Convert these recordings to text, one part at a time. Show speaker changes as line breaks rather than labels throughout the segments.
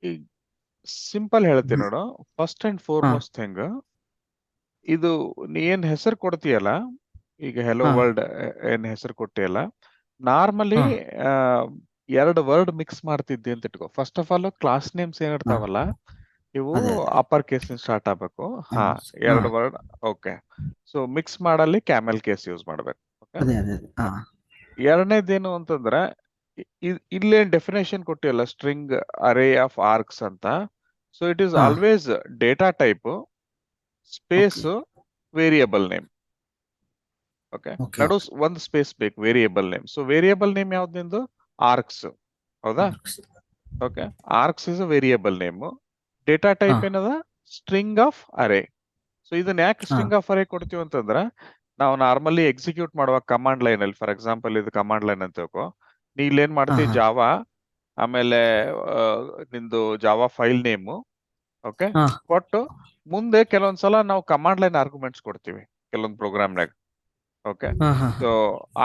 ಈಗ ಸಿಂಪಲ್ ಹೇಳ್ತೀನಿ
ಹ್ಮ್.
ನೋಡು. ಫಸ್ಟ್ ಅಂಡ್
ಹಾ
ಫಾರ್ಮೋಸ್ಟ್ ಥಿಂಗ್, ಇದು ನೀ ಏನ್ ಹೆಸರು ಕೊಡ್ತೀಯಲ್ಲ, ಈಗ ಹೆಲೋ
ಹಾ
ವರ್ಲ್ಡ್ ಏನ್ ಹೆಸರು ಕೊಟ್ಟಿಯಲ್ಲ, ನಾರ್ಮಲಿ
ಹಾ
ಎರಡು ವರ್ಡ್ ಮಿಕ್ಸ್ ಮಾಡ್ತಿದ್ದಿ ಅಂತ ಇಟ್ಕೋ. First of all class names
ಹಾ
ಏನಿರ್ತಾವಲ್ಲ, ಇವು
ಅದೇ ಅದೇ
ಅಪ್ಪರ್ ಕೇಸ್ ಸ್ಟಾರ್ಟ್ ಆಗ್ಬೇಕು. ಹಾ,
ಹಾ
ಎರಡು ವರ್ಡ್. ಓಕೆ. ಸೊ ಮಿಕ್ಸ್ ಮಾಡಲ್ಲಿ ಕ್ಯಾಮೆಲ್ ಕೇಸ್ ಯೂಸ್ ಮಾಡ್ಬೇಕು. ಓಕೆ.
ಅದೇ ಅದೇ ಅದೇ ಹಾ
ಎರಡನೇದೇನು ಅಂತಂದ್ರೆ, ಇಲ್ಲೇನ್ ಡೆಫಿನೇಷನ್ ಕೊಟ್ಟಿಯಲ್ಲ, ಸ್ಟ್ರಿಂಗ್ ಅರೇ ಆಫ್ ಆರ್ಕ್ಸ್ ಅಂತ. ಸೊ ಇಟ್ ಈಸ್
ಹಾ
always data type space
okay
variable name. Okay.
Okay
ನಡು
ಓಕೆ
ಒಂದು ಸ್ಪೇಸ್ ಬೇಕು, variable name. So variable name ಯಾವ್ದು ನಿಂದು? ಆರ್ಕ್ಸ್. ಹೌದಾ?
Marks
okay. Args is a variable name. Data
ಹಾ
type ಏನದ? String of array. ಸೊ ಇದನ್ನ ಯಾಕೆ
ಹಾ
ಸ್ಟ್ರಿಂಗ್ ಆಫ್ ಅರೇ ಕೊಡ್ತೀವಿ ಅಂತಂದ್ರ, ನಾವು ನಾರ್ಮಲಿ ಎಕ್ಸಿಕ್ಯೂಟ್ ಮಾಡುವ ಕಮಾಂಡ್ ಲೈನ್ ಅಲ್ಲಿ, ಫಾರ್ ಎಕ್ಸಾಂಪಲ್ ಇದು ಕಮಾಂಡ್ ಲೈನ್ ಅಂತ ತಿಳ್ಕೊ. ನೀ ಇಲ್ಲೇನ್
ಹಾ
ಮಾಡ್ತೀವಿ,
ಹಾ
ಜಾವಾ, ಆಮೇಲೆ ಆ, ನಿಂದು ಜಾವಾ ಫೈಲ್ ನೇಮು. ಓಕೆ.
ಹಾ
ಕೊಟ್ಟು ಮುಂದೆ ಕೆಲವೊಂದ್ಸಲ ನಾವು ಕಮಾಂಡ್ ಲೈನ್ ಆರ್ಗ್ಯುಮೆಂಟ್ಸ್ ಕೊಡ್ತೀವಿ ಕೆಲವೊಂದು ಪ್ರೋಗ್ರಾಮ್ನಾಗ. ಓಕೆ.
ಹಾ ಹಾ
ಸೊ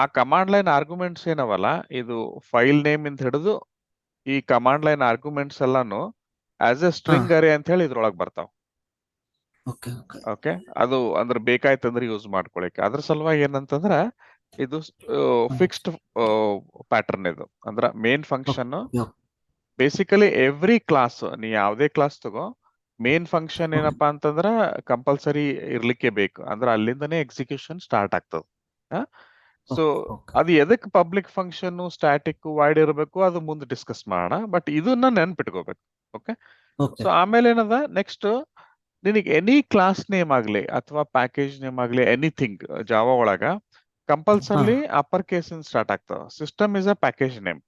ಆ ಕಮಾಂಡ್ ಲೈನ್ ಆರ್ಗ್ಯುಮೆಂಟ್ಸ್ ಏನವಲ್ಲ, ಇದು ಫೈಲ್ ನೇಮ್ ಇಂದ ಹಿಡಿದು ಈ ಕಮಾಂಡ್ ಲೈನ್ ಆರ್ಗ್ಯುಮೆಂಟ್ಸ್ ಎಲ್ಲಾನು ಆಸ್ ಎ
ಹಾ
ಸ್ಟ್ರಿಂಗ್ ಅರೇ ಅಂತ ಹೇಳಿ ಇದ್ರೊಳಗೆ ಬರ್ತಾವ.
Okay okay
okay. ಅದು ಅಂದ್ರೆ ಬೇಕಾಯ್ತಂದ್ರೆ ಯೂಸ್ ಮಾಡ್ಕೊಳಿಕ್ಕೆ. ಅದ್ರ ಸಲುವಾಗಿ ಏನಂತಂದ್ರ, ಇದು ಫಿಕ್ಸ್ಡ್ ಪ್ಯಾಟರ್ನ್. ಇದು ಅಂದ್ರ main function.
Okay
basically every class, ನೀ ಯಾವುದೇ ಕ್ಲಾಸ್ ತಗೋ, ಮೇನ್ ಫಂಕ್ಷನ್
ಓಕೆ
ಏನಪ್ಪಾ ಅಂತಂದ್ರ ಕಂಪಲ್ಸರಿ ಇರ್ಲಿಕ್ಕೆ ಬೇಕು. ಅಂದ್ರ ಅಲ್ಲಿಂದನೇ ಎಕ್ಸಿಕ್ಯೂಷನ್ ಸ್ಟಾರ್ಟ್ ಆಗ್ತದ. ಸೊ
ಓಕೆ
ಅದು ಎದಕ್ ಪಬ್ಲಿಕ್ ಫಂಕ್ಷನ್ ಸ್ಟ್ಯಾಟಿಕ್ ವೈಡ್ ಇರಬೇಕು, ಅದು ಮುಂದೆ ಡಿಸ್ಕಸ್ ಮಾಡೋಣ. ಬಟ್ ಇದನ್ನ ನೆನ್ಪಿಟ್ಕೋಬೇಕು. ಓಕೆ.
ಓಕೆ
ಸೊ ಆಮೇಲೆ ಏನದ ನೆಕ್ಸ್ಟ್, ನಿನಗೆ ಎನಿ ಕ್ಲಾಸ್ ನೇಮ್ ಆಗ್ಲಿ ಅಥವಾ ಪ್ಯಾಕೇಜ್ ನೇಮ್ ಆಗ್ಲಿ, ಎನಿಥಿಂಗ್ ಜಾವಾ ಒಳಗ
ಹಾ
ಕಂಪಲ್ಸರ್ಲಿ ಅಪ್ಪರ್ ಕೇಸ್ ಸ್ಟಾರ್ಟ್ ಆಗ್ತಾವ. System is a package name.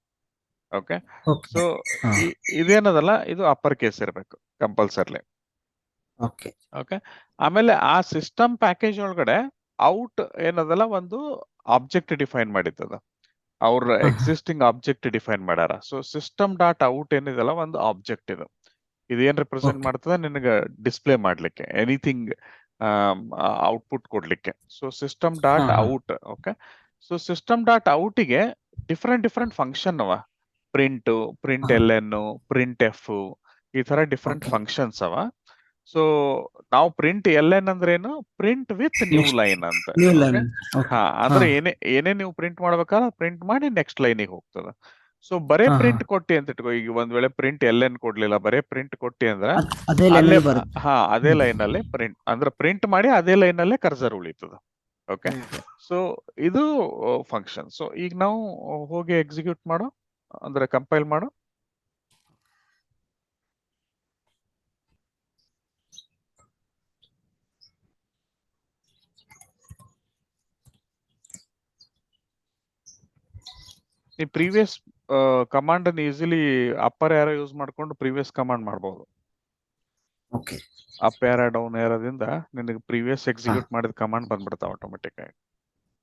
Okay.
Okay
so
ಹಾ
ಇದೇನದಲ್ಲ, ಇದು ಅಪ್ಪರ್ ಕೇಸ್ ಇರಬೇಕು ಕಂಪಲ್ಸರ್ಲಿ.
Okay
okay. ಆಮೇಲೆ ಆ ಸಿಸ್ಟಮ್ ಪ್ಯಾಕೇಜ್ ಒಳಗಡೆ ಔಟ್ ಏನದಲ್ಲ, ಒಂದು ಆಬ್ಜೆಕ್ಟ್ ಡಿಫೈನ್ ಮಾಡಿದ್ದದ. ಅವ್ರ
ಹಾ ಹಾ
ಎಕ್ಸಿಸ್ಟಿಂಗ್ ಆಬ್ಜೆಕ್ಟ್ ಡಿಫೈನ್ ಮಾಡ್ಯಾರ. ಸೊ ಸಿಸ್ಟಮ್ ಡಾಟ್ ಔಟ್ ಏನಿದೆಲ್ಲ, ಒಂದು ಆಬ್ಜೆಕ್ಟ್ ಇದು. ಇದೇನ್ ರಿಪ್ರೆಸೆಂಟ್
ಓಕೆ
ಮಾಡ್ತದೆ, ನಿನಗೆ ಡಿಸ್ಪ್ಲೇ ಮಾಡ್ಲಿಕ್ಕೆ, ಎನಿಥಿಂಗ್ ಔಟ್ಪುಟ್ ಕೊಡ್ಲಿಕ್ಕೆ. ಸೊ ಸಿಸ್ಟಮ್
ಹಾ
ಡಾಟ್
ಹಾ
out. Okay. So system dot ಔಟಿಗೆ ಡಿಫ್ರೆಂಟ್ ಫಂಕ್ಷನ್ ಅವ. ಪ್ರಿಂಟ್, ಪ್ರಿಂಟ್
ಹಾ
ಎಲ್ ಎನ್, ಪ್ರಿಂಟ್ ಎಫ್, ಈ ತರ ಡಿಫ್ರೆಂಟ್
ಓಕೆ
ಫಂಕ್ಷನ್ಸ್ ಅವ. ಸೊ ನಾವು ಪ್ರಿಂಟ್ ಎಲ್ ಎನ್ ಅಂದ್ರೆ ಏನು? Print with new
next
line ಅಂತ.
New
okay.
ಲೈನ್ ಓಕೆ
ಹಾ,
ಹಾ
ಅಂದ್ರೆ ಏನೇ ನೀವು ಪ್ರಿಂಟ್ ಮಾಡ್ಬೇಕಾದ್ರೆ ಪ್ರಿಂಟ್ ಮಾಡಿ ನೆಕ್ಸ್ಟ್ ಲೈನಿಗೆ ಹೋಗ್ತದ. ಸೊ ಬರೇ
ಹಾ ಹಾ
ಪ್ರಿಂಟ್ ಕೊಟ್ಟಿ ಅಂತ ಇಟ್ಕೋ. ಈಗ ಒಂದ್ ವೇಳೆ ಪ್ರಿಂಟ್ ಎಲ್ ಎನ್ ಕೊಡ್ಲಿಲ್ಲ, ಬರೇ ಪ್ರಿಂಟ್ ಕೊಟ್ಟಿ ಅಂದ್ರ
ಅದೇ
ಅಲ್ಲೇ,
ಲೈನಲ್ಲಿ ಬರುತ್ತೆ
ಹಾ, ಅದೇ
ಹ್ಮ್
ಲೈನ್ ಅಲ್ಲೇ ಪ್ರಿಂಟ್ ಅಂದ್ರೆ ಪ್ರಿಂಟ್ ಮಾಡಿ ಅದೇ ಲೈನ್ ಅಲ್ಲೇ ಕರ್ಸರ್ ಉಳಿತದ. ಓಕೆ.
ಅದೇ ಅದೇ
ಸೊ ಇದು ಫಂಕ್ಷನ್. ಸೊ ಈಗ ನಾವು ಹೋಗಿ ಎಕ್ಸಿಕ್ಯೂಟ್ ಮಾಡೋ, ಅಂದ್ರೆ ಕಂಪೈಲ್ ಮಾಡೋ. ಈ ಪ್ರೀವಿಯಸ್ ಕಮಾಂಡ್ ಅನ್ನು ಈಸಿಲಿ ಅಪ್ಪರ್ ಏರೋ ಯೂಸ್ ಮಾಡ್ಕೊಂಡು ಪ್ರೀವಿಯಸ್ ಕಮಾಂಡ್ ಮಾಡಬಹುದು.
ಓಕೆ
ಅಪ್ ಏರೋ ಡೌನ್ ಏರೋದಿಂದ ನಿನಗೆ ಪ್ರೀವಿಯಸ್
ಹಾ
ಎಕ್ಸಿಕ್ಯೂಟ್ ಮಾಡಿದ ಕಮಾಂಡ್ ಬಂದ್ಬಿಡ್ತಾವ ಆಟೋಮೆಟಿಕ್ ಆಗಿ.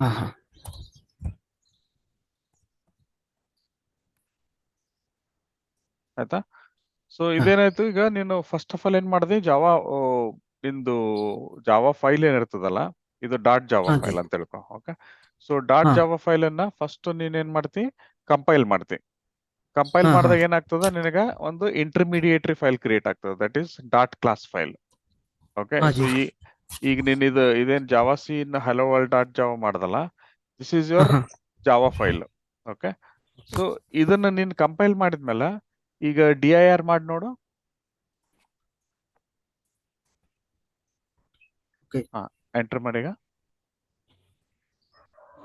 ಹಾ ಹಾ
ಆಯ್ತಾ? ಸೊ
ಹಾ
ಇದೇನಾಯ್ತು, ಈಗ ನೀನು ಫಸ್ಟ್ ಆಫ್ ಆಲ್ ಏನ್ ಮಾಡಿದೆ, ಜಾವಾ ನಿಂದು ಜಾವಾ ಫೈಲ್ ಏನಿರ್ತದಲ್ಲ, ಇದು ಡಾಟ್ ಜಾವಾ
ಅದೇ
ಫೈಲ್ ಅಂತ ತಿಳ್ಕೊ. ಓಕೆ. ಸೊ ಡಾಟ್
ಹಾ
ಜಾವಾ ಫೈಲ್ ಅನ್ನ ಫಸ್ಟ್ ನೀನ್ ಏನ್ ಮಾಡ್ತಿ, ಕಂಪೈಲ್ ಮಾಡ್ತಿ. ಕಂಪೈಲ್
ಹಾ ಹಾ
ಮಾಡಿದಾಗ ಏನಾಗ್ತದ, ನಿನಗ ಒಂದು ಇಂಟರ್ಮೀಡಿಯೇಟರಿ ಫೈಲ್ ಕ್ರಿಯೇಟ್ ಆಗ್ತದೆ, that is dot class file. Okay.
ಹಾ
ಸೊ
ಜಿ
ಈಗ ನೀನ್ ಇದೇನ್ Java c hello world dot Java ಮಾಡ್ದಲ್ಲ, ದಿಸ್ ಈಸ್
ಹಾ
ಯುವರ್
ಹಾ
ಜಾವಾ ಫೈಲ್. ಓಕೆ. ಸೊ ಇದನ್ನ ನೀನ್ ಕಂಪೈಲ್ ಮಾಡಿದ್ಮೇಲೆ ಈಗ ಡಿ ಐ ಆರ್ ಮಾಡಿ ನೋಡು.
ಓಕೆ
ಹಾ, ಎಂಟರ್ ಮಾಡೀಗ.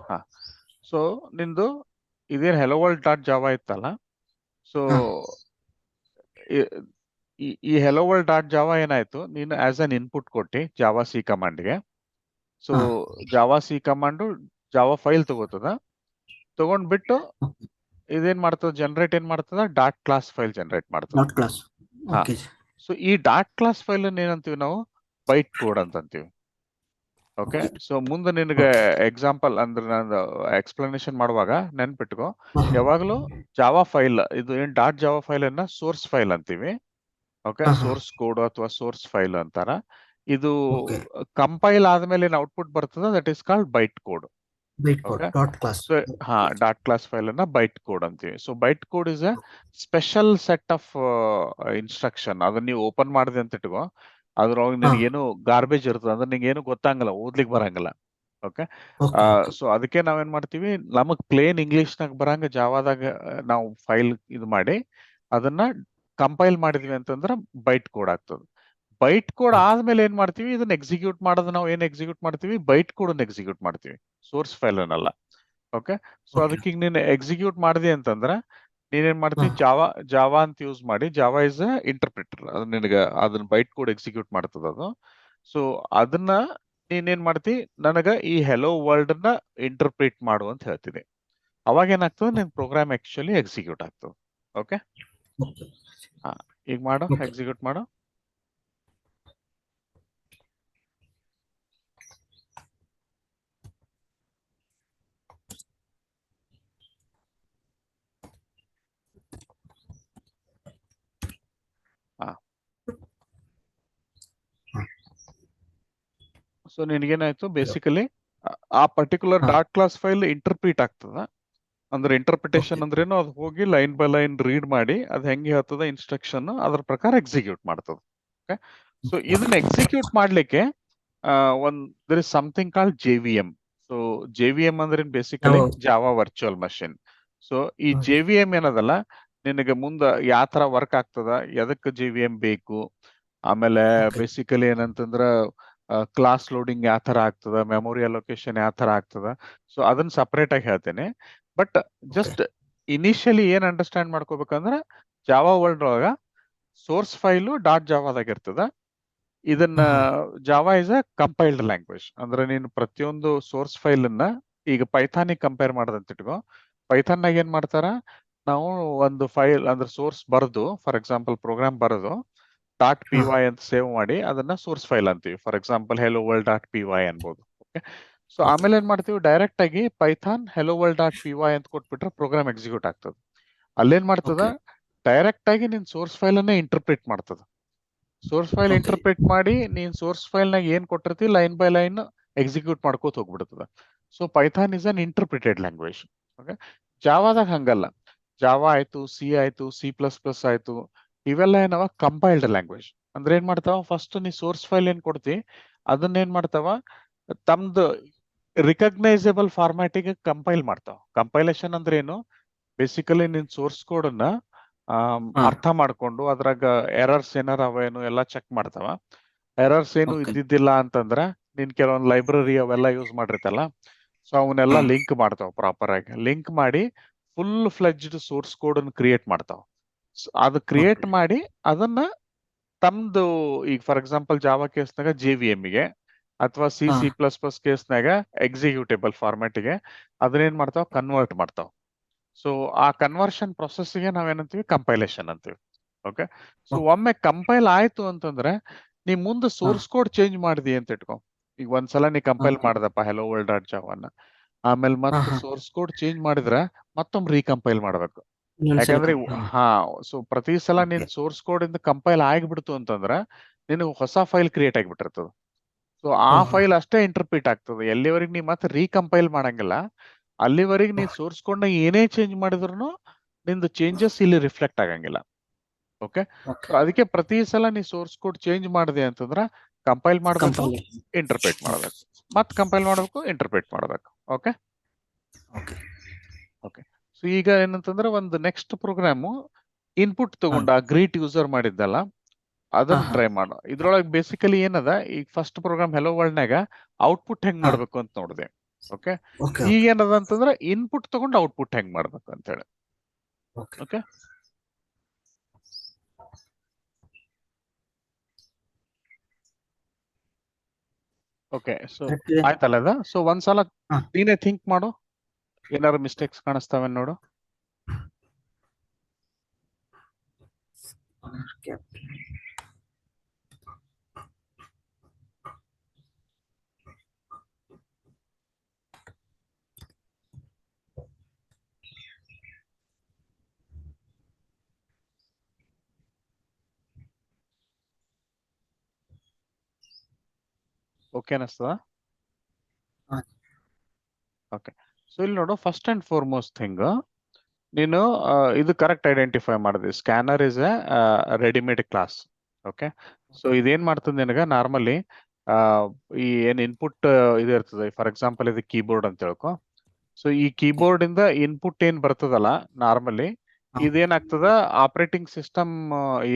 ಹಾ. ಸೊ ನಿಂದು ಇದೇನ್ ಹೆಲೋ ವರ್ಲ್ಡ್ ಡಾಟ್ ಜಾವಾ ಇತ್ತಲ್ಲ, ಸೊ
ಹಾ
ಈ ಹೆಲೋ ವರ್ಲ್ಡ್ ಡಾಟ್ ಜಾವಾ ಏನಾಯ್ತು, ನೀನು ಆಸ್ ಅನ್ ಇನ್ಪುಟ್ ಕೊಟ್ಟಿ ಜಾವಾ ಸಿ ಕಮಾಂಡ್ಗೆ. ಸೊ
ಹಾ
Java c command Java file ತಗೋತದ. ತಗೊಂಡ್ಬಿಟ್ಟು ಇದೇನ್ ಮಾಡ್ತದ, ಜನರೇಟ್ ಏನ್ ಮಾಡ್ತದ, ಡಾಟ್ ಕ್ಲಾಸ್ ಫೈಲ್ ಜನರೇಟ್ ಮಾಡ್ತದ.
ಡಾಟ್ ಕ್ಲಾಸ್
ಹಾ.
ಓಕೆ
ಸೊ ಈ ಡಾಟ್ ಕ್ಲಾಸ್ ಫೈಲ್ ಅನ್ನ ಏನಂತೀವಿ ನಾವು, ಬೈಟ್ ಕೋಡ್ ಅಂತ ಅಂತೀವಿ. ಓಕೆ.
ಓಕೆ
ಸೊ ಮುಂದೆ ನಿನಗೆ
ಓಕೆ
ಎಕ್ಸಾಂಪಲ್ ಅಂದ್ರೆ ನಾನು ಎಕ್ಸ್ಪ್ಲನೇಷನ್ ಮಾಡುವಾಗ ನೆನ್ಪಿಟ್ಕೋ,
ಹಾ ಹಾ
ಯಾವಾಗಲೂ ಜಾವಾ ಫೈಲ್, ಇದು ಏನ್ ಡಾಟ್ ಜಾವಾ ಫೈಲ್ ಅನ್ನ ಸೋರ್ಸ್ ಫೈಲ್ ಅಂತೀವಿ. ಓಕೆ.
ಹಾ ಹಾ
ಸೋರ್ಸ್ ಕೋಡ್ ಅಥವಾ ಸೋರ್ಸ್ ಫೈಲ್ ಅಂತಾರ. ಇದು
ಓಕೆ
ಕಂಪೈಲ್ ಆದ್ಮೇಲೆ ಏನ್ ಔಟ್ಪುಟ್ ಬರ್ತದ, that is called byte code.
Byte code
okay.
Dot class.
So dot class file ಅನ್ನ ಬೈಟ್ ಕೋಡ್ ಅಂತೀವಿ. So byte code is a special set of instruction. ಅದನ್ನ ನೀವು ಓಪನ್ ಮಾಡಿದೆ ಅಂತ ಇಟ್ಕೋ, ಅದ್ರೊಳಗೆ ನಿನಗೇನು ಗಾರ್ಬೇಜ್ ಇರ್ತದೆ ಅಂದ್ರೆ ನಿಂಗೆ ಏನು ಗೊತ್ತಾಗಲ್ಲ, ಓದ್ಲಿಕ್ಕೆ ಬರಂಗಿಲ್ಲ. ಓಕೆ.
ಓಕೆ ಓಕೆ
ಸೊ ಅದಕ್ಕೆ ನಾವೇನ್ ಮಾಡ್ತೀವಿ, ನಮಗ್ ಪ್ಲೇನ್ ಇಂಗ್ಲಿಷ್ನಾಗ ಬರಂಗ ಜಾವಾದಾಗ ನಾವು ಫೈಲ್ ಇದು ಮಾಡಿ ಅದನ್ನ ಕಂಪೈಲ್ ಮಾಡಿದ್ವಿ ಅಂತಂದ್ರೆ ಬೈಟ್ ಕೋಡ್ ಆಗ್ತದೆ. ಬೈಟ್ ಕೋಡ್
ಓಕೆ
ಆದ್ಮೇಲೆ ಏನ್ ಮಾಡ್ತೀವಿ, ಇದನ್ನ ಎಕ್ಸಿಕ್ಯೂಟ್ ಮಾಡೋದು ನಾವು ಏನ್ ಎಕ್ಸಿಕ್ಯೂಟ್ ಮಾಡ್ತೀವಿ, ಬೈಟ್ ಕೋಡ್ ಅನ್ನ ಎಕ್ಸಿಕ್ಯೂಟ್ ಮಾಡ್ತೀವಿ, ಸೋರ್ಸ್ ಫೈಲ್ ಅನ್ನಲ್ಲ. ಓಕೆ. So
okay.
ಅದಕ್ಕೆ ಈಗ ನೀನು ಎಕ್ಸಿಕ್ಯೂಟ್ ಮಾಡಿದೆ ಅಂತಂದ್ರ ನೀನೇನ್ ಮಾಡ್ತೀವಿ,
ಹಾಂ
ಜಾವಾ ಅಂತ ಯೂಸ್ ಮಾಡಿ. ಜಾವಾ ಇಸ್ ಅ ಇಂಟರ್ಪ್ರಿಟರ್, ಅದು ನಿನಗ ಅದನ್ನ ಬೈಟ್ ಕೋಡ್ ಎಕ್ಸಿಕ್ಯೂಟ್ ಮಾಡ್ತದ ಅದು. ಸೊ ಅದನ್ನ ನೀನೇನ್ ಮಾಡ್ತಿ, ನನಗ ಈ ಹೆಲೋ ವರ್ಲ್ಡ್ ನ ಇಂಟರ್ಪ್ರಿಟ್ ಮಾಡು ಅಂತ ಹೇಳ್ತೀನಿ. ಅವಾಗ ಏನಾಗ್ತದೆ, ನಿನ್ ಪ್ರೋಗ್ರಾಮ್ ಆಕ್ಚುಲಿ ಎಕ್ಸಿಕ್ಯೂಟ್ ಆಗ್ತದೆ. ಓಕೆ.
ಓಕೆ
ಈಗ ಮಾಡು,
ಓಕೆ.
ಎಕ್ಸಿಕ್ಯೂಟ್ ಮಾಡು. ಸೊ ನಿನಗೇನಾಯ್ತು, ಬೇಸಿಕಲಿ ಆ ಪರ್ಟಿಕ್ಯುಲರ್
ಹಾಂ
ಡಾಟ್ ಕ್ಲಾಸ್ ಫೈಲ್ ಇಂಟರ್ಪ್ರಿಟ್ ಆಗ್ತದ. ಅಂದ್ರೆ
ಓಕೆ
ಇಂಟರ್ಪ್ರಿಟೇಷನ್ ಅಂದ್ರೇನು, ಅದು ಹೋಗಿ ಲೈನ್ ಬೈ ಲೈನ್ ರೀಡ್ ಮಾಡಿ ಅದ್ ಹೆಂಗೆ ಹೇಳ್ತದ ಇನ್ಸ್ಟ್ರಕ್ಷನ್, ಅದ್ರ ಪ್ರಕಾರ ಎಕ್ಸಿಕ್ಯೂಟ್ ಮಾಡ್ತದ. ಓಕೆ. ಸೊ ಇದನ್ನ ಎಕ್ಸಿಕ್ಯೂಟ್ ಮಾಡ್ಲಿಕ್ಕೆ ಒಂದ್ there is something called JVM. So JVM ಅಂದ್ರೆ ಬೇಸಿಕಲಿ
ಯಾವ
ಜಾವಾ ವರ್ಚುವಲ್ ಮಷಿನ್. ಸೊ ಈ JVM ಏನದಲ್ಲ, ನಿನಗೆ ಮುಂದ ಯಾವ ತರ ವರ್ಕ್ ಆಗ್ತದ, ಎದಕ್ಕೆ JVM ಬೇಕು, ಆಮೇಲೆ
ಓಕೆ
ಬೇಸಿಕಲಿ ಏನಂತಂದ್ರ ಕ್ಲಾಸ್ ಲೋಡಿಂಗ್ ಯಾವ ತರ ಆಗ್ತದ, ಮೆಮೊರಿ ಅಲೋಕೇಶನ್ ಯಾವ ತರ ಆಗ್ತದ, ಸೊ ಅದನ್ನ ಸಪರೇಟ್ ಆಗಿ ಹೇಳ್ತೇನೆ. ಬಟ್
ಓಕೆ
ಜಸ್ಟ್ ಇನಿಷಿಯಲಿ ಏನ್ ಅಂಡರ್ಸ್ಟ್ಯಾಂಡ್ ಮಾಡ್ಕೋಬೇಕಂದ್ರ, ಜಾವಾ ವರ್ಲ್ಡ್ ಒಳಗ ಸೋರ್ಸ್ ಫೈಲು ಡಾಟ್ ಜಾವಾದಾಗ ಇರ್ತದ. ಇದನ್ನ
ಹಾಂ ಹಾಂ
Java is a compiled language. ಅಂದ್ರೆ ನೀನು ಪ್ರತಿಯೊಂದು ಸೋರ್ಸ್ ಫೈಲ್ ಅನ್ನ ಈಗ ಪೈಥಾನಿಗೆ ಕಂಪೇರ್ ಮಾಡದಂತ ಇಟ್ಕೋ. ಪೈಥಾನ್ನಾಗ ಏನ್ ಮಾಡ್ತಾರ, ನಾವು ಒಂದು ಫೈಲ್ ಅಂದ್ರೆ ಸೋರ್ಸ್ ಬರೆದು, ಫಾರ್ ಎಕ್ಸಾಂಪಲ್ ಪ್ರೋಗ್ರಾಮ್ ಬರೆದು ಡಾಟ್ ಪಿ
ಹಾಂ
ವೈ ಅಂತ ಸೇವ್ ಮಾಡಿ ಅದನ್ನ ಸೋರ್ಸ್ ಫೈಲ್ ಅಂತೀವಿ. For example hello world dot P Y ಅನ್ಬೋದು. ಓಕೆ. ಸೊ
ಓಕೆ
ಆಮೇಲೆ ಏನ್ ಮಾಡ್ತೀವಿ, ಡೈರೆಕ್ಟ್ ಆಗಿ Python hello world dot P Y ಅಂತ ಕೊಟ್ಬಿಟ್ರೆ ಪ್ರೋಗ್ರಾಮ್ ಎಕ್ಸಿಕ್ಯೂಟ್ ಆಗ್ತದೆ. ಅಲ್ಲೇನ್ ಮಾಡ್ತದ,
ಓಕೆ
ಡೈರೆಕ್ಟ್ ಆಗಿ ನಿನ್ ಸೋರ್ಸ್ ಫೈಲ್ ಅನ್ನ ಇಂಟರ್ಪ್ರಿಟ್ ಮಾಡ್ತದ. ಸೋರ್ಸ್ ಫೈಲ್
ಓಕೆ
ಇಂಟರ್ಪ್ರಿಟ್ ಮಾಡಿ ನೀನ್ ಸೋರ್ಸ್ ಫೈಲ್ ನಾಗ ಏನ್ ಕೊಟ್ಟಿರ್ತಿ ಲೈನ್ ಬೈ ಲೈನ್ ಎಕ್ಸಿಕ್ಯೂಟ್ ಮಾಡ್ಕೋತ ಹೋಗ್ಬಿಡ್ತದ. So Python is an interpreted language. Okay. ಜಾವಾದಾಗ ಹಂಗಲ್ಲ. ಜಾವಾ ಆಯ್ತು, ಸಿ ಆಯ್ತು, C++ ಆಯ್ತು, ಇವೆಲ್ಲ ಏನವ ಕಂಪೈಲ್ಡ್ ಲ್ಯಾಂಗ್ವೇಜ್. ಅಂದ್ರೆ ಏನ್ ಮಾಡ್ತಾವ, ಫಸ್ಟ್ ನೀ ಸೋರ್ಸ್ ಫೈಲ್ ಏನ್ ಕೊಡ್ತಿ ಅದನ್ನ ಏನ್ ಮಾಡ್ತಾವ, ತಮ್ದು ರಿಕಗ್ನೈಸೇಬಲ್ ಫಾರ್ಮ್ಯಾಟಿಗೆ ಕಂಪೈಲ್ ಮಾಡ್ತಾವ. ಕಂಪೈಲೇಷನ್ ಅಂದ್ರೆ ಏನು, ಬೇಸಿಕಲಿ ನಿನ್ ಸೋರ್ಸ್ ಕೋಡ್ ಅನ್ನ
ಹಾಂ
ಅರ್ಥ ಮಾಡ್ಕೊಂಡು ಅದ್ರಾಗ ಎರರ್ಸ್ ಏನಾರ ಅವೇನು ಎಲ್ಲ ಚೆಕ್ ಮಾಡ್ತಾವ. ಎರರ್ಸ್ ಏನು
ಓಕೆ
ಇದ್ದಿದ್ದಿಲ್ಲ ಅಂತಂದ್ರ ನೀನ್ ಕೆಲವೊಂದು ಲೈಬ್ರರಿ ಅವೆಲ್ಲ ಯೂಸ್ ಮಾಡಿರ್ತಲ್ಲ, ಸೊ ಅವನ್ನೆಲ್ಲ
ಹಾಂ
ಲಿಂಕ್ ಮಾಡ್ತಾವ. ಪ್ರಾಪರ್ ಆಗಿ ಲಿಂಕ್ ಮಾಡಿ ಫುಲ್ ಫ್ಲೆಜ್ಡ್ ಸೋರ್ಸ್ ಕೋಡ್ ಅನ್ನು ಕ್ರಿಯೇಟ್ ಮಾಡ್ತಾವ. ಅದು ಕ್ರಿಯೇಟ್
ಓಕೆ
ಮಾಡಿ ಅದನ್ನ ತಮ್ದು, ಈಗ ಫಾರ್ ಎಕ್ಸಾಂಪಲ್ ಜಾವಾ ಕೇಸ್ನಾಗ JVM ಗೆ, ಅಥವಾ
ಹಾಂ
C++ ಕೇಸ್ನಾಗ ಎಕ್ಸಿಕ್ಯೂಟೇಬಲ್ ಫಾರ್ಮ್ಯಾಟಿಗೆ ಅದನ್ನೇನ್ ಮಾಡ್ತಾವ, ಕನ್ವರ್ಟ್ ಮಾಡ್ತಾವ. ಸೊ ಆ ಕನ್ವರ್ಷನ್ ಪ್ರೊಸೆಸ್ಗೆ ನಾವೇನಂತೀವಿ, ಕಂಪೈಲೇಷನ್ ಅಂತೀವಿ. ಓಕೆ. ಸೊ
ಓಕೆ
ಒಮ್ಮೆ ಕಂಪೈಲ್ ಆಯ್ತು ಅಂತಂದ್ರೆ ನೀ ಮುಂದೆ
ಹಾಂ
ಸೋರ್ಸ್ ಕೋಡ್ ಚೇಂಜ್ ಮಾಡಿದಿ ಅಂತ ಇಟ್ಕೊ. ಈಗ ಒಂದ್ಸಲ ನೀ ಕಂಪೈಲ್
ಓಕೆ
ಮಾಡ್ದಪ್ಪ ಹೆಲೋ ವರ್ಲ್ಡ್ ಡಾಟ್ ಜಾವಾನ, ಆಮೇಲೆ
ಹಾಂ
ಮತ್ತೆ
ಹಾಂ
ಸೋರ್ಸ್ ಕೋಡ್ ಚೇಂಜ್ ಮಾಡಿದ್ರೆ ಮತ್ತೊಮ್ಮೆ ರೀಕಂಪೈಲ್ ಮಾಡ್ಬೇಕು.
ಇನ್ನೊಂದ್ಸಲ
ಯಾಕಂದ್ರೆ
ಹಾಂ
ಹಾ, ಸೊ ಪ್ರತಿ ಸಲ
ಓಕೆ
ನಿನ್ ಸೋರ್ಸ್ ಕೋಡ್ ಇಂದ ಕಂಪೈಲ್ ಆಗಿಬಿಡ್ತು ಅಂತಂದ್ರ ನಿನಗೆ ಹೊಸ ಫೈಲ್ ಕ್ರಿಯೇಟ್ ಆಗಿಬಿಟ್ಟಿರ್ತದ. ಸೊ ಆ
ಓಹೋ
ಫೈಲ್ ಅಷ್ಟೇ ಇಂಟರ್ಪ್ರಿಟ್ ಆಗ್ತದೆ. ಎಲ್ಲಿವರೆಗೆ ನೀ ಮತ್ತೆ ರೀಕಂಪೈಲ್ ಮಾಡಂಗಿಲ್ಲ, ಅಲ್ಲಿವರೆಗೆ ನೀ
ಓಕೆ
ಸೋರ್ಸ್ ಕೋಡ್ ನ ಏನೇ ಚೇಂಜ್ ಮಾಡಿದ್ರು ನಿಂದು ಚೇಂಜಸ್ ಇಲ್ಲಿ ರಿಫ್ಲೆಕ್ಟ್ ಆಗಂಗಿಲ್ಲ. ಓಕೆ.
ಓಕೆ
ಅದಕ್ಕೆ ಪ್ರತಿ ಸಲ ನೀ ಸೋರ್ಸ್ ಕೋಡ್ ಚೇಂಜ್ ಮಾಡಿದೆ ಅಂತಂದ್ರ ಕಂಪೈಲ್ ಮಾಡಬೇಕು,
ಕಂಪೈಲ್
ಇಂಟರ್ಪ್ರೇಟ್
ಓಕೆ
ಮಾಡಬೇಕು, ಮತ್ ಕಂಪೈಲ್ ಮಾಡಬೇಕು, ಇಂಟರ್ಪ್ರೇಟ್ ಮಾಡಬೇಕು. ಓಕೆ.
Okay
okay. ಸೊ ಈಗ ಏನಂತಂದ್ರೆ ಒಂದು ನೆಕ್ಸ್ಟ್ ಪ್ರೋಗ್ರಾಮು ಇನ್ಪುಟ್
ಹಾಂ
ತಗೊಂಡ ಗ್ರೀಟ್ ಯೂಸರ್ ಮಾಡಿದ್ದಲ್ಲ,
ಹಾಂ
ಅದನ್ನ
ಹಾಂ
ಟ್ರೈ ಮಾಡು. ಇದ್ರೊಳಗೆ ಬೇಸಿಕಲಿ ಏನದ, ಈಗ ಫಸ್ಟ್ ಪ್ರೋಗ್ರಾಮ್ ಹೆಲೋ ವರ್ಲ್ಡ್ ನಾಗ ಔಟ್ಪುಟ್ ಹೆಂಗ್
ಹಾಂ
ಮಾಡ್ಬೇಕು ಅಂತ ನೋಡಿದೆ. ಓಕೆ.
ಓಕೆ
ಈಗ
ಓಕೆ
ಏನದ ಅಂತಂದ್ರೆ ಇನ್ಪುಟ್ ತಗೊಂಡು ಔಟ್ಪುಟ್ ಹೆಂಗ್ ಮಾಡ್ಬೇಕು ಅಂತ ಹೇಳಿ.
Okay
okay. Okay. So
correct ಇದೆ
ಆಯ್ತಲ್ಲ ಅದ. ಸೊ ಒಂದ್ಸಲ
ಹಾಂ
ನೀನೇ ಥಿಂಕ್ ಮಾಡು, ಏನಾದ್ರು ಮಿಸ್ಟೇಕ್ಸ್ ಕಾಣಿಸ್ತಾವೆ ನೋಡು. ಓಕೆ ಅನಿಸ್ತದ?
ಹಾಂ
ಓಕೆ. ಸೊ ಇಲ್ಲಿ ನೋಡು, ಫಸ್ಟ್ ಅಂಡ್ ಫಾರ್ಮೋಸ್ಟ್ ಥಿಂಗ್, ನೀನು ಇದು ಕರೆಕ್ಟ್ ಐಡೆಂಟಿಫೈ ಮಾಡಿದೆ. Scanner is A readymade class. Okay. So ಇದೇನ್ ಮಾಡ್ತದೆ ನಿನಗ ನಾರ್ಮಲಿ ಈ ಏನ್ ಇನ್ಪುಟ್ ಇದು ಇರ್ತದೆ, ಫಾರ್ ಎಕ್ಸಾಂಪಲ್ ಇದು ಕೀಬೋರ್ಡ್ ಅಂತ ಹೇಳ್ಕೊ. ಸೊ ಈ ಕೀಬೋರ್ಡ್ ಇಂದ ಇನ್ಪುಟ್ ಏನ್ ಬರ್ತದಲ್ಲ ನಾರ್ಮಲಿ, ಇದೇನಾಗ್ತದ ಆಪರೇಟಿಂಗ್ ಸಿಸ್ಟಮ್,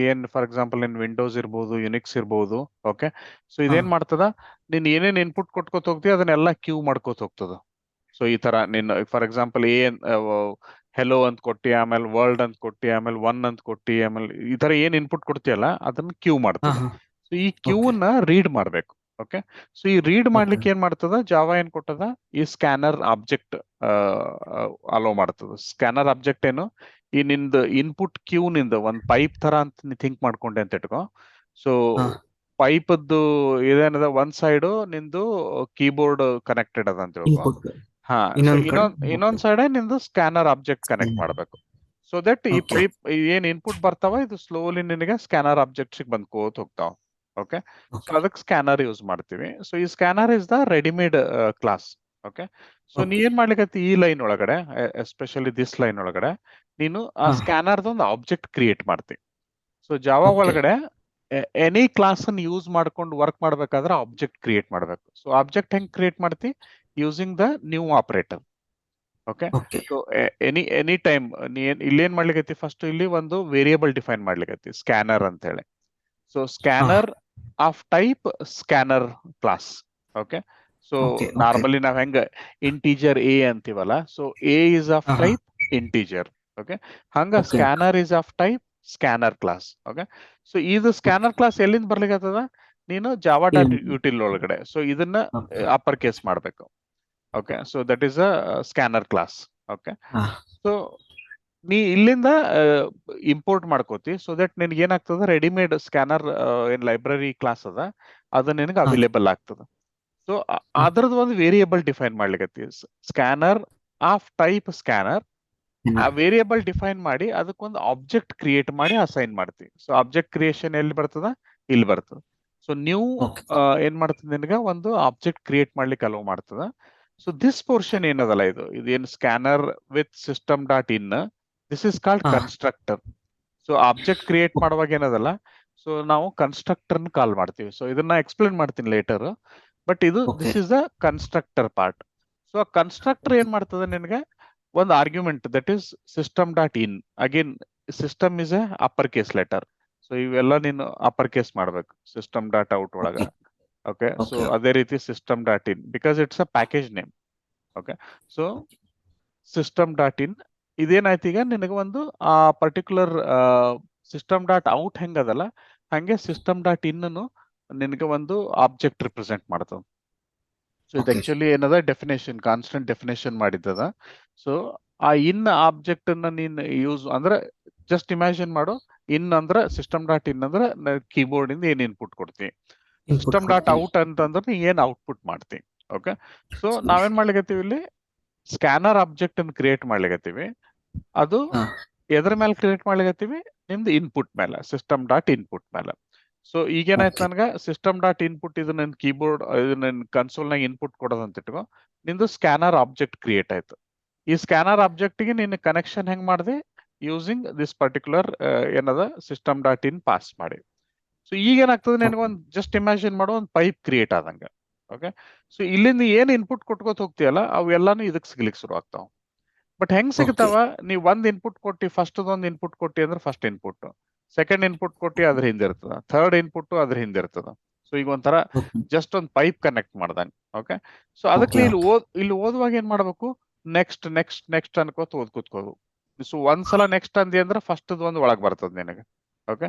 ಏನ್ ಫಾರ್ ಎಕ್ಸಾಂಪಲ್ ನಿನ್ ವಿಂಡೋಸ್ ಇರ್ಬೋದು, ಯುನಿಕ್ಸ್ ಇರ್ಬೋದು. ಓಕೆ. ಸೊ ಇದೇನ್ ಮಾಡ್ತದ, ನೀನ್ ಏನೇನ್ ಇನ್ಪುಟ್ ಕೊಟ್ಕೋತ ಹೋಗ್ತಿ ಅದನ್ನೆಲ್ಲ ಕ್ಯೂ ಮಾಡ್ಕೋತ ಹೋಗ್ತದ. ಸೊ ಈ ತರ ನೀನ್ ಫಾರ್ ಎಕ್ಸಾಂಪಲ್ ಹೆಲೋ ಅಂತ ಕೊಟ್ಟಿ, ಆಮೇಲೆ ವರ್ಲ್ಡ್ ಅಂತ ಕೊಟ್ಟಿ, ಆಮೇಲೆ ಒನ್ ಅಂತ ಕೊಟ್ಟಿ, ಆಮೇಲೆ ಈ ತರ ಏನ್ ಇನ್ಪುಟ್ ಕೊಡ್ತೀಯಲ್ಲ ಅದನ್ನ ಕ್ಯೂ ಮಾಡ್ತದ. ಸೊ ಈ ಕ್ಯೂ ನ ರೀಡ್ ಮಾಡ್ಬೇಕು. ಓಕೆ. ಸೊ ಈ ರೀಡ್ ಮಾಡ್ಲಿಕ್ಕೆ ಏನ್ ಮಾಡ್ತದ, ಜಾವಾ ಏನ್ ಕೊಟ್ಟದ, ಈ ಸ್ಕ್ಯಾನರ್ ಆಬ್ಜೆಕ್ಟ್ ಅಲೋ ಮಾಡ್ತದ. ಸ್ಕ್ಯಾನರ್ ಆಬ್ಜೆಕ್ಟ್ ಏನು, ಈ ನಿಂದ ಇನ್ಪುಟ್ ಕ್ಯೂ ನಿಂದ ಒಂದ್ ಪೈಪ್ ತರ ಅಂತ ನೀ ಥಿಂಕ್ ಮಾಡ್ಕೊಂಡೆ ಅಂತ ಇಟ್ಕೋ. ಸೊ ಪೈಪದ್ದು ಇದೇನದ, ಒಂದ್ ಸೈಡ್ ನಿಂದು ಕೀಬೋರ್ಡ್ ಕನೆಕ್ಟೆಡ್ ಅದ ಅಂತ ತಿಳ್ಕೊ. ಹಾ. ಸೊ ಇನ್ನೊಂದ್ ಸೈಡ್ ನಿಂದು ಸ್ಕ್ಯಾನರ್ ಆಬ್ಜೆಕ್ಟ್ ಕನೆಕ್ಟ್ ಮಾಡ್ಬೇಕು. ಸೊ ದಟ್ ಈ ಪೈಪ್ ಏನ್ ಇನ್ಪುಟ್ ಬರ್ತಾವ ಇದು ಸ್ಲೋಲಿ ನಿನಗೆ ಸ್ಕ್ಯಾನರ್ ಆಬ್ಜೆಕ್ಟ್ಸ್ ಬಂದ್ಕೋತ ಹೋಗ್ತಾವ. ಓಕೆ. ಸೊ ಅದಕ್ಕೆ ಸ್ಕ್ಯಾನರ್ ಯೂಸ್ ಮಾಡ್ತೀವಿ. ಸೊ ಈ scanner is the readymade class. Okay. So ನೀ ಏನ್ ಮಾಡ್ಲಿಕ್ಕೆ ಈ ಲೈನ್ ಒಳಗಡೆ, ಎಸ್ಪೆಷಲಿ ದಿಸ್ ಲೈನ್ ಒಳಗಡೆ, ನೀನು ಆ ಸ್ಕ್ಯಾನರ್ದ ಒಂದು ಆಬ್ಜೆಕ್ಟ್ ಕ್ರಿಯೇಟ್ ಮಾಡ್ತೀವಿ. ಸೊ ಜಾವಾ ಒಳಗಡೆ ಎನಿ ಕ್ಲಾಸ್ ಅನ್ನು ಯೂಸ್ ಮಾಡ್ಕೊಂಡು ವರ್ಕ್ ಮಾಡ್ಬೇಕಾದ್ರೆ ಆಬ್ಜೆಕ್ಟ್ ಕ್ರಿಯೇಟ್ ಮಾಡ್ಬೇಕು. ಸೊ ಆಬ್ಜೆಕ್ಟ್ ಹೆಂಗ್ ಕ್ರಿಯೇಟ್ ಮಾಡ್ತಿ, using the new operator. Okay. So any time ನೀ ಇಲ್ಲೇನ್ ಮಾಡ್ಲಿಕ್ಕೆ, ಫಸ್ಟ್ ಇಲ್ಲಿ ಒಂದು ವೇರಿಯೇಬಲ್ ಡಿಫೈನ್ ಮಾಡ್ಲಿಕ್ಕೆ ಸ್ಕ್ಯಾನರ್ ಅಂತ ಹೇಳಿ. So scanner of type scanner class. Okay. So normally ನಾವ್ ಹೆಂಗ ಇಂಟೀಜರ್ ಎ ಅಂತೀವಲ್ಲ, so a is of type integer. Okay. ಹಂಗ scanner is of type scanner class. Okay. So ಇದು ಸ್ಕ್ಯಾನರ್ ಕ್ಲಾಸ್ ಎಲ್ಲಿಂದ ಬರ್ಲಿಕ್ಕೆ ನೀನು ಜಾವಾ ಡಾಟ್ ಯುಟಿಲ್ ಒಳಗಡೆ. So ಇದನ್ನ ಅಪ್ಪರ್ ಕೇಸ್ ಮಾಡ್ಬೇಕು. Okay. So that is a scanner class. Okay. So ನೀ ಇಲ್ಲಿಂದ ಇಂಪೋರ್ಟ್ ಮಾಡ್ಕೋತಿ. ಸೊ ದಟ್ ನಿನ್ಗೆ ಏನಾಗ್ತದ, ರೆಡಿಮೇಡ್ ಸ್ಕ್ಯಾನರ್ ಏನ್ ಲೈಬ್ರರಿ ಕ್ಲಾಸ್ ಅದ ಅದು ನಿನಗೆ ಅವೈಲೇಬಲ್ ಆಗ್ತದ. ಸೊ ಅದ್ರದ್ದು ಒಂದು ವೇರಿಯೇಬಲ್ ಡಿಫೈನ್ ಮಾಡ್ಲಿಕ್ಕೆ, ಸ್ಕ್ಯಾನರ್ ಆಫ್ ಟೈಪ್ ಸ್ಕ್ಯಾನರ್, ಆ ವೇರಿಯೇಬಲ್ ಡಿಫೈನ್ ಮಾಡಿ ಅದಕ್ಕೊಂದು ಆಬ್ಜೆಕ್ಟ್ ಕ್ರಿಯೇಟ್ ಮಾಡಿ ಅಸೈನ್ ಮಾಡ್ತೀವಿ. ಸೊ ಆಬ್ಜೆಕ್ಟ್ ಕ್ರಿಯೇಷನ್ ಎಲ್ಲಿ ಬರ್ತದ, ಇಲ್ಲಿ ಬರ್ತದ. ಸೊ ನ್ಯೂ ಏನ್ ಮಾಡ್ತದ, ನಿನ್ಗ ಒಂದು ಆಬ್ಜೆಕ್ಟ್ ಕ್ರಿಯೇಟ್ ಮಾಡ್ಲಿಕ್ಕೆ ಅಲೋ ಮಾಡ್ತದ. ಸೊ ದಿಸ್ ಪೋರ್ಷನ್ ಏನದಲ್ಲ, ಇದೇನು scanner with system dot in, this is called constructor. So object create ಮಾಡುವಾಗ ಏನದಲ್ಲ, ಸೊ ನಾವು ಕನ್ಸ್ಟ್ರಕ್ಟರ್ ಕಾಲ್ ಮಾಡ್ತೀವಿ. ಸೊ ಇದನ್ನ ಎಕ್ಸ್ಪ್ಲೇನ್ ಮಾಡ್ತೀನಿ ಲೇಟರ್, ಬಟ್ ಇದು this is the constructor part. So ಆ ಕನ್ಸ್ಟ್ರಕ್ಟರ್ ಏನ್ ಮಾಡ್ತದೆ, ನಿನ್ಗೆ ಒಂದು argument that is system dot in. Again system is a upper case letter. So ಇವೆಲ್ಲ ನೀನು ಅಪ್ಪರ್ ಕೇಸ್ ಮಾಡ್ಬೇಕು ಸಿಸ್ಟಮ್ ಡಾಟ್ ಔಟ್ ಒಳಗ. ಓಕೆ. ಸೊ ಅದೇ ರೀತಿ system dot in, because it's a package name. Okay. So system dot in ಇದೇನಾಯ್ತು, ಈಗ ನಿನಗೆ ಒಂದು ಆ ಪರ್ಟಿಕ್ಯುಲರ್ ಸಿಸ್ಟಮ್ ಡಾಟ್ ಔಟ್ ಹೆಂಗದಲ್ಲ ಹಂಗೆ ಸಿಸ್ಟಮ್ ಡಾಟ್ ಇನ್ ನಿನಗೆ ಒಂದು ಆಬ್ಜೆಕ್ಟ್ ರಿಪ್ರೆಸೆಂಟ್ ಮಾಡ್ತದೆ. ಸೊ ಇದು ಆಕ್ಚುಲಿ ಏನದ ಡೆಫಿನೇಷನ್, ಕಾನ್ಸ್ಟೆಂಟ್ ಡೆಫಿನೇಷನ್ ಮಾಡಿದ್ದದ. ಸೊ ಆ ಇನ್ ಆಬ್ಜೆಕ್ಟ್ ಅನ್ನ ನೀನ್ ಯೂಸ್ ಅಂದ್ರೆ ಜಸ್ಟ್ ಇಮ್ಯಾಜಿನ್ ಮಾಡು, ಇನ್ ಅಂದ್ರೆ ಸಿಸ್ಟಮ್ ಡಾಟ್ ಇನ್ ಅಂದ್ರೆ ಕೀಬೋರ್ಡ್ ಇಂದ ಏನ್ ಇನ್ಪುಟ್ ಕೊಡ್ತೀವಿ, ಸಿಸ್ಟಮ್ ಡಾಟ್ ಔಟ್ ಅಂತಂದ್ರೆ ನೀ ಏನ್ ಔಟ್ಪುಟ್ ಮಾಡ್ತೀವಿ. ಓಕೆ. ಸೊ ನಾವೇನ್ ಮಾಡ್ಲಿಕತ್ತೀವಿ, ಇಲ್ಲಿ ಸ್ಕ್ಯಾನರ್ ಆಬ್ಜೆಕ್ಟ್ ಅನ್ನು ಕ್ರಿಯೇಟ್ ಮಾಡ್ಲಿಕತ್ತೀವಿ. ಅದು ಎದ್ರ ಮೇಲೆ ಕ್ರಿಯೇಟ್ ಮಾಡ್ಲಿಕತ್ತೀವಿ, ನಿಮ್ದು ಇನ್ಪುಟ್ ಮೇಲೆ, ಸಿಸ್ಟಮ್ ಡಾಟ್ ಇನ್ಪುಟ್ ಮೇಲೆ. ಸೊ ಈಗೇನಾಯ್ತು, ನನ್ಗ ಸಿಸ್ಟಮ್ ಡಾಟ್ ಇನ್ಪುಟ್ ಇದು ನನ್ ಕೀಬೋರ್ಡ್, ಇದು ನನ್ ಕನ್ಸೋಲ್ನಾಗ ಇನ್ಪುಟ್ ಕೊಡೋದಂತ ಇಟ್ಕೋ. ನಿಂದು ಸ್ಕ್ಯಾನರ್ ಆಬ್ಜೆಕ್ಟ್ ಕ್ರಿಯೇಟ್ ಆಯ್ತು. ಈ ಸ್ಕ್ಯಾನರ್ ಆಬ್ಜೆಕ್ಟ್ ಗೆ ನಿನ್ನ ಕನೆಕ್ಷನ್ ಹೆಂಗ್ ಮಾಡಿದೆ, ಯೂಸಿಂಗ್ ದಿಸ್ ಪರ್ಟಿಕ್ಯುಲರ್ ಏನದ ಸಿಸ್ಟಮ್ ಡಾಟ್ ಇನ್ ಪಾಸ್ ಮಾಡಿ. ಸೊ ಈಗ ಏನಾಗ್ತದೆ, ನಿನಗೊಂದು ಜಸ್ಟ್ ಇಮ್ಯಾಜಿನ್ ಮಾಡೋ ಒಂದು ಪೈಪ್ ಕ್ರಿಯೇಟ್ ಆದಂಗ. ಓಕೆ. ಸೊ ಇಲ್ಲಿಂದ ಏನ್ ಇನ್ಪುಟ್ ಕೊಟ್ಕೋತ ಹೋಗ್ತೀಯಲ್ಲ ಅವೆಲ್ಲಾನು ಇದಕ್ ಸಿಗ್ಲಿಕ್ಕೆ ಶುರು ಆಗ್ತಾವ. ಬಟ್ ಹೆಂಗ್ ಸಿಗ್ತಾವ, ನೀವ್ ಒಂದ್ ಇನ್ಪುಟ್ ಕೊಟ್ಟಿ, ಫಸ್ಟ್ ಒಂದ್ ಇನ್ಪುಟ್ ಕೊಟ್ಟಿ ಅಂದ್ರೆ ಫಸ್ಟ್ ಇನ್ಪುಟ್, ಸೆಕೆಂಡ್ ಇನ್ಪುಟ್ ಕೊಟ್ಟಿ ಅದ್ರ ಹಿಂದೆ ಇರ್ತದ, ಥರ್ಡ್ ಇನ್ಪುಟ್ ಅದ್ರ ಹಿಂದೆ ಇರ್ತದ. ಸೊ ಈಗ ಒಂಥರ ಜಸ್ಟ್ ಒಂದ್ ಪೈಪ್ ಕನೆಕ್ಟ್ ಮಾಡ್ದಂಗ. ಓಕೆ. ಸೊ ಅದಕ್ಕೆ ಇಲ್ಲಿ ಓದುವಾಗ ಏನ್ ಮಾಡ್ಬೇಕು, ನೆಕ್ಸ್ಟ್ ನೆಕ್ಸ್ಟ್ ನೆಕ್ಸ್ಟ್ ಅನ್ಕೋತ ಓದ್ಕೋದು. ಸೊ ಒಂದ್ಸಲ ನೆಕ್ಸ್ಟ್ ಅಂದಿ ಅಂದ್ರೆ ಫಸ್ಟ್ ಒಂದ್ ಒಳಗ್ ಬರ್ತದ ನಿನಗೆ. ಓಕೆ.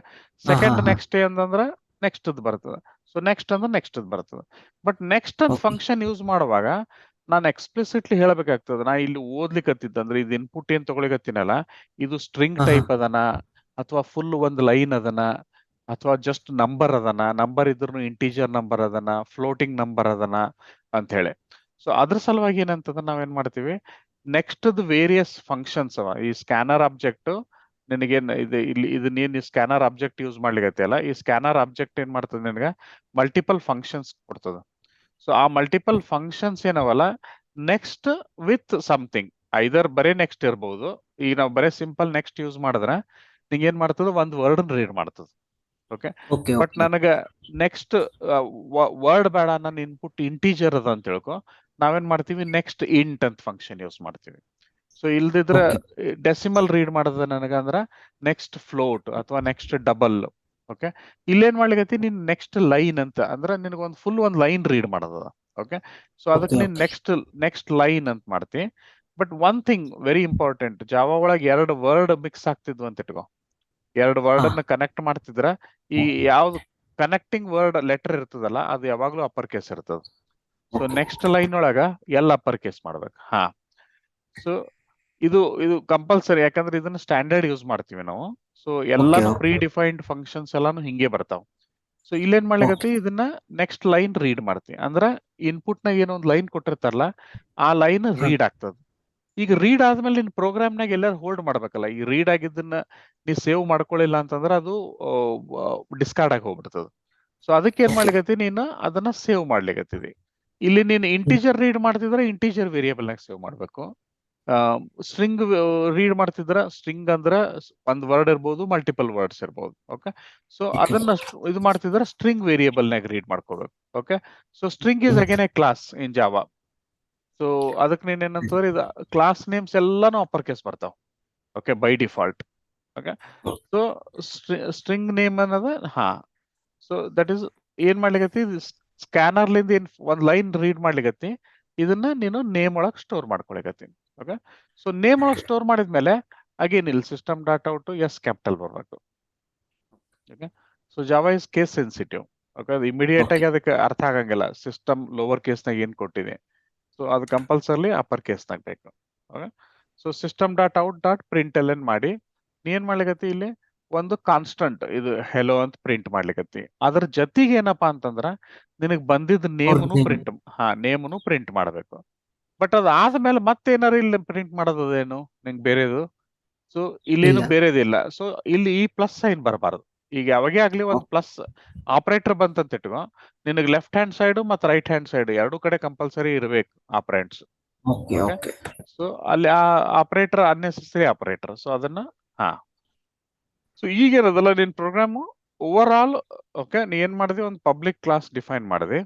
ಸೆಕೆಂಡ್ ನೆಕ್ಸ್ಟ್ ಅಂತಂದ್ರ ನೆಕ್ಸ್ಟ್ ಬರ್ತದ. ಸೊ ನೆಕ್ಸ್ಟ್ ಅಂದ್ರೆ ನೆಕ್ಸ್ಟ್ ಬರ್ತದ. ಬಟ್ ನೆಕ್ಸ್ಟ್ ಅಂತ ಫಂಕ್ಷನ್ ಯೂಸ್ ಮಾಡುವಾಗ ನಾನು ಎಕ್ಸ್ಪ್ಲಿಸಿಟ್ಲಿ ಹೇಳಬೇಕಾಗ್ತದ, ನಾ ಇಲ್ಲಿ ಓದ್ಲಿಕ್ಕತ್ತಿದ್ದಂದ್ರೆ ಇದು ಇನ್ಪುಟ್ ಏನ್ ತಗೊಳಿಕತ್ತೀನಲ್ಲ, ಇದು ಸ್ಟ್ರಿಂಗ್ ಟೈಪ್ ಅದನ, ಅಥವಾ ಫುಲ್ ಒಂದು ಲೈನ್ ಅದನ, ಅಥವಾ ಜಸ್ಟ್ ನಂಬರ್ ಅದನ, ನಂಬರ್ ಇದ್ರೂ ಇಂಟೀಜರ್ ನಂಬರ್ ಅದನ, ಫ್ಲೋಟಿಂಗ್ ನಂಬರ್ ಅದನ ಅಂತ ಹೇಳಿ. ಸೊ ಅದ್ರ ಸಲುವಾಗಿ ಏನಂತದ, ನಾವೇನ್ ಮಾಡ್ತೀವಿ, ನೆಕ್ಸ್ಟ್ ವೇರಿಯಸ್ ಫಂಕ್ಷನ್ಸ್ ಅವ. ಈ ಸ್ಕ್ಯಾನರ್ ಆಬ್ಜೆಕ್ಟ್ ನಿನಗೇನ್ ಇದು ನೀನ್ ಸ್ಕ್ಯಾನರ್ ಆಬ್ಜೆಕ್ಟ್ ಯೂಸ್ ಮಾಡ್ಲಿಕ್ಕೆ ಅಲ್ಲ, ಈ ಸ್ಕ್ಯಾನರ್ ಆಬ್ಜೆಕ್ಟ್ ಏನ್ ಮಾಡ್ತದೆ, ನಿನಗೆ ಮಲ್ಟಿಪಲ್ ಫಂಕ್ಷನ್ಸ್ ಕೊಡ್ತದ. ಸೊ ಆ ಮಲ್ಟಿಪಲ್ ಫಂಕ್ಷನ್ಸ್ ಏನವಲ್ಲ, ನೆಕ್ಸ್ಟ್ ವಿತ್ ಸಮಥಿಂಗ್, ಐದರ್ ಬರೇ ನೆಕ್ಸ್ಟ್ ಇರ್ಬೋದು. ಈಗ ನಾವು ಬರೇ ಸಿಂಪಲ್ ನೆಕ್ಸ್ಟ್ ಯೂಸ್ ಮಾಡಿದ್ರೆ ನಿಂಗೆ ಏನ್ ಮಾಡ್ತದ, ಒಂದು ವರ್ಡ್ ರೀಡ್ ಮಾಡ್ತದ. ಓಕೆ,
ಓಕೆ
ಬಟ್
ಓಕೆ
ನನಗ ನೆಕ್ಸ್ಟ್ ವರ್ಡ್ ಬೇಡ, ನನ್ನ ಇನ್ಪುಟ್ ಇಂಟೀಜರ್ ಅದ ಅಂತ ತಿಳ್ಕೊ, ನಾವೇನ್ ಮಾಡ್ತೀವಿ, ನೆಕ್ಸ್ಟ್ ಇಂಟ್ ಅಂತ ಫಂಕ್ಷನ್ ಯೂಸ್ ಮಾಡ್ತೀವಿ. ಸೊ ಇಲ್ದಿದ್ರೆ
ಓಕೆ
ಡೆಸಿಮಲ್ ರೀಡ್ ಮಾಡೋದ ನನಗಂದ್ರ ನೆಕ್ಸ್ಟ್ ಫ್ಲೋಟ್ ಅಥವಾ ನೆಕ್ಸ್ಟ್ ಡಬಲ್. ಓಕೆ, ಇಲ್ಲೇನ್ ಮಾಡ್ಲಿಕತ್ತಿ, ನೀನ್ ನೆಕ್ಸ್ಟ್ ಲೈನ್ ಅಂತ ಅಂದ್ರೆ ನಿನಗೊಂದು ಫುಲ್ ಒಂದು ಲೈನ್ ರೀಡ್ ಮಾಡೋದ. ಓಕೆ, ಸೊ ಅದಕ್ಕೆ
ಓಕೆ
ನೀನ್ ನೆಕ್ಸ್ಟ್ ಲೈನ್ ಅಂತ ಮಾಡ್ತಿ. But one thing very important, Java ಒಳಗೆ ಎರಡು ವರ್ಡ್ ಮಿಕ್ಸ್ ಆಗ್ತಿದ್ವು ಅಂತ ಇಟ್ಕೋ, ಎರಡು ವರ್ಡ್
ಹಾ
ಅನ್ನ ಕನೆಕ್ಟ್ ಮಾಡ್ತಿದ್ರ, ಈ ಯಾವ್ದು ಕನೆಕ್ಟಿಂಗ್ ವರ್ಡ್ ಲೆಟರ್ ಇರ್ತದಲ್ಲ ಅದು ಯಾವಾಗ್ಲೂ ಅಪ್ಪರ್ ಕೇಸ್ ಇರ್ತದ. ಸೊ
ಓಕೆ
ನೆಕ್ಸ್ಟ್ ಲೈನ್ ಒಳಗ ಎಲ್ಲ ಅಪ್ಪರ್ ಕೇಸ್ ಮಾಡ್ಬೇಕು. ಹಾ, ಸೊ ಇದು ಕಂಪಲ್ಸರಿ, ಯಾಕಂದ್ರೆ ಇದನ್ನ ಸ್ಟ್ಯಾಂಡರ್ಡ್ ಯೂಸ್ ಮಾಡ್ತೀವಿ ನಾವು. ಸೊ
ಓಕೆ
ಎಲ್ಲಾನು ಪ್ರೀ
ಓಕೆ
ಡಿಫೈನ್ಡ್ ಫಂಕ್ಷನ್ಸ್ ಎಲ್ಲಾನು ಹಿಂಗೆ ಬರ್ತಾವ. ಸೊ ಇಲ್ಲೇನ್
ಓಕೆ
ಮಾಡ್ಲಿಕತ್ತಿ, ಇದನ್ನ ನೆಕ್ಸ್ಟ್ ಲೈನ್ ರೀಡ್ ಮಾಡ್ತಿ ಅಂದ್ರೆ ಇನ್ಪುಟ್ ನಾಗ ಏನೋ ಒಂದು ಲೈನ್ ಕೊಟ್ಟಿರ್ತಾರಲ್ಲ, ಆ ಲೈನ್
ಹಾ
ರೀಡ್ ಆಗ್ತದ. ಈಗ ರೀಡ್ ಆದ್ಮೇಲೆ ನಿನ್ ಪ್ರೋಗ್ರಾಮ್ನಾಗ ಎಲ್ಲಾರು ಹೋಲ್ಡ್ ಮಾಡ್ಬೇಕಲ್ಲ, ಈ ರೀಡ್ ಆಗಿದ್ದನ್ನ ನೀ ಸೇವ್ ಮಾಡ್ಕೊಳ್ಳಿಲ್ಲ ಅಂತಂದ್ರೆ ಅದು ಡಿಸ್ಕಾರ್ಡ್ ಆಗಿ ಹೋಗ್ಬಿಡ್ತದ. ಸೊ ಅದಕ್ಕೆ ಏನ್
ಓಕೆ
ಮಾಡ್ಲಿಕತ್ತಿ, ನೀನು ಅದನ್ನ ಸೇವ್ ಮಾಡ್ಲಿಕತ್ತಿದಿ. ಇಲ್ಲಿ ನೀನು ಇಂಟೀಜರ್ ರೀಡ್ ಮಾಡ್ತಿದ್ರೆ ಇಂಟೀಜರ್ ವೇರಿಯೇಬಲ್ ನಾಗ ಸೇವ್ ಮಾಡ್ಬೇಕು. ಸ್ಟ್ರಿಂಗ್ ರೀಡ್ ಮಾಡ್ತಿದ್ರ, ಸ್ಟ್ರಿಂಗ್ ಅಂದ್ರ ಒಂದ್ ವರ್ಡ್ ಇರ್ಬೋದು, ಮಲ್ಟಿಪಲ್ ವರ್ಡ್ಸ್ ಇರ್ಬೋದು. ಓಕೆ, ಸೊ
ಓಕೆ
ಅದನ್ನ ಇದು ಮಾಡ್ತಿದ್ರ ಸ್ಟ್ರಿಂಗ್ ವೇರಿಯೇಬಲ್ ನಾಗ ರೀಡ್ ಮಾಡ್ಕೋಬೇಕು. Okay, so string is again A class in Java. So ಅದಕ್ಕೆ ನೀನ್ ಏನಂತಂದ್ರೆ ಇದು ಕ್ಲಾಸ್ ನೇಮ್ಸ್ ಎಲ್ಲಾನು ಅಪ್ಪರ್ ಕೇಸ್ ಬರ್ತಾವ. Okay, by default. Okay, so string name ಅನ್ನೋದ, ಹಾ, ಸೊ ದಟ್ ಈಸ್ ಏನ್ ಮಾಡ್ಲಿಕತ್ತಿ, ಸ್ಕ್ಯಾನರ್ಲಿಂದ ಏನ್ ಒಂದ್ ಲೈನ್ ರೀಡ್ ಮಾಡ್ಲಿಕತ್ತಿ, ಇದನ್ನ ನೀನು ನೇಮ್ ಒಳಗ್ ಸ್ಟೋರ್ ಮಾಡ್ಕೊಳಿಕತ್ತಿ. ಓಕೆ, ಸೊ ನೇಮ್ ಒಳಗ್ ಸ್ಟೋರ್ ಮಾಡಿದ್ಮೇಲೆ ಅಗೇನ್ ಇಲ್ಲಿ system dot out s capital ಬರ್ಬೇಕು. Okay, so Java is case sensitive. Okay, ಅದು ಇಮಿಡಿಯೇಟ್
ಓಕೆ
ಆಗಿ ಅದಕ್ಕೆ ಅರ್ಥ ಆಗಂಗಿಲ್ಲ, ಸಿಸ್ಟಮ್ ಲೋವರ್ ಕೇಸ್ನಾಗ ಏನ್ ಕೊಟ್ಟಿದೆ. ಸೊ ಅದು ಕಂಪಲ್ಸರ್ಲಿ ಅಪ್ಪರ್ ಕೇಸ್ನಾಗ ಬೇಕು. Okay, so system dot out dot print l N ಮಾಡಿ ನೀ ಏನ್ ಮಾಡ್ಲಿಕತ್ತಿ, ಇಲ್ಲಿ ಒಂದು ಕಾನ್ಸ್ಟಂಟ್ ಇದು ಹೆಲೋ ಅಂತ ಪ್ರಿಂಟ್ ಮಾಡ್ಲಿಕತ್ತಿ. ಅದ್ರ ಜೊತೆಗೆ ಏನಪ್ಪಾ ಅಂತಂದ್ರ ನಿನಗ್ ಬಂದಿದ್ದ ನೇಮನು
ಒರಿಜಿನಲ್
ಪ್ರಿಂಟ್, ಹಾ, ನೇಮನು ಪ್ರಿಂಟ್ ಮಾಡ್ಬೇಕು. ಬಟ್ ಅದ್ ಆದ್ಮೇಲೆ ಮತ್ತೇನಾರು ಇಲ್ಲಿ ಪ್ರಿಂಟ್ ಮಾಡೋದೇನು ನಿಂಗೆ ಬೇರೆದು. ಸೊ ಇಲ್ಲೇನು
ಇಲ್ಲ
ಬೇರೆದಿಲ್ಲ. ಸೊ ಇಲ್ಲಿ ಈ ಪ್ಲಸ್ ಸೈನ್ ಬರಬಾರದು. ಈಗ ಯಾವಾಗೇ ಆಗ್ಲಿ ಒಂದು ಪ್ಲಸ್ ಆಪರೇಟರ್ ಬಂತಂತ ಇಟ್ಕೋ, ನಿನಗೆ ಲೆಫ್ಟ್ ಹ್ಯಾಂಡ್ ಸೈಡ್ ಮತ್ತು ರೈಟ್ ಹ್ಯಾಂಡ್ ಸೈಡ್ ಎರಡು ಕಡೆ ಕಂಪಲ್ಸರಿ ಇರಬೇಕು ಆಪರೇಂಟ್ಸ್.
ಓಕೆ
ಓಕೆ,
ಓಕೆ
ಸೊ ಅಲ್ಲಿ ಆ ಆಪರೇಟರ್ ಅನ್ನೆಸೆಸರಿ ಆಪರೇಟರ್, ಸೊ ಅದನ್ನ, ಹಾ, ಸೊ ಈಗೇನದಲ್ಲ ನಿನ್ ಪ್ರೋಗ್ರಾಮು ಓವರ್ ಆಲ್. ಓಕೆ, ನೀ ಏನ್ ಮಾಡಿದೆ, ಒಂದು ಪಬ್ಲಿಕ್ ಕ್ಲಾಸ್ ಡಿಫೈನ್ ಮಾಡಿದೆ.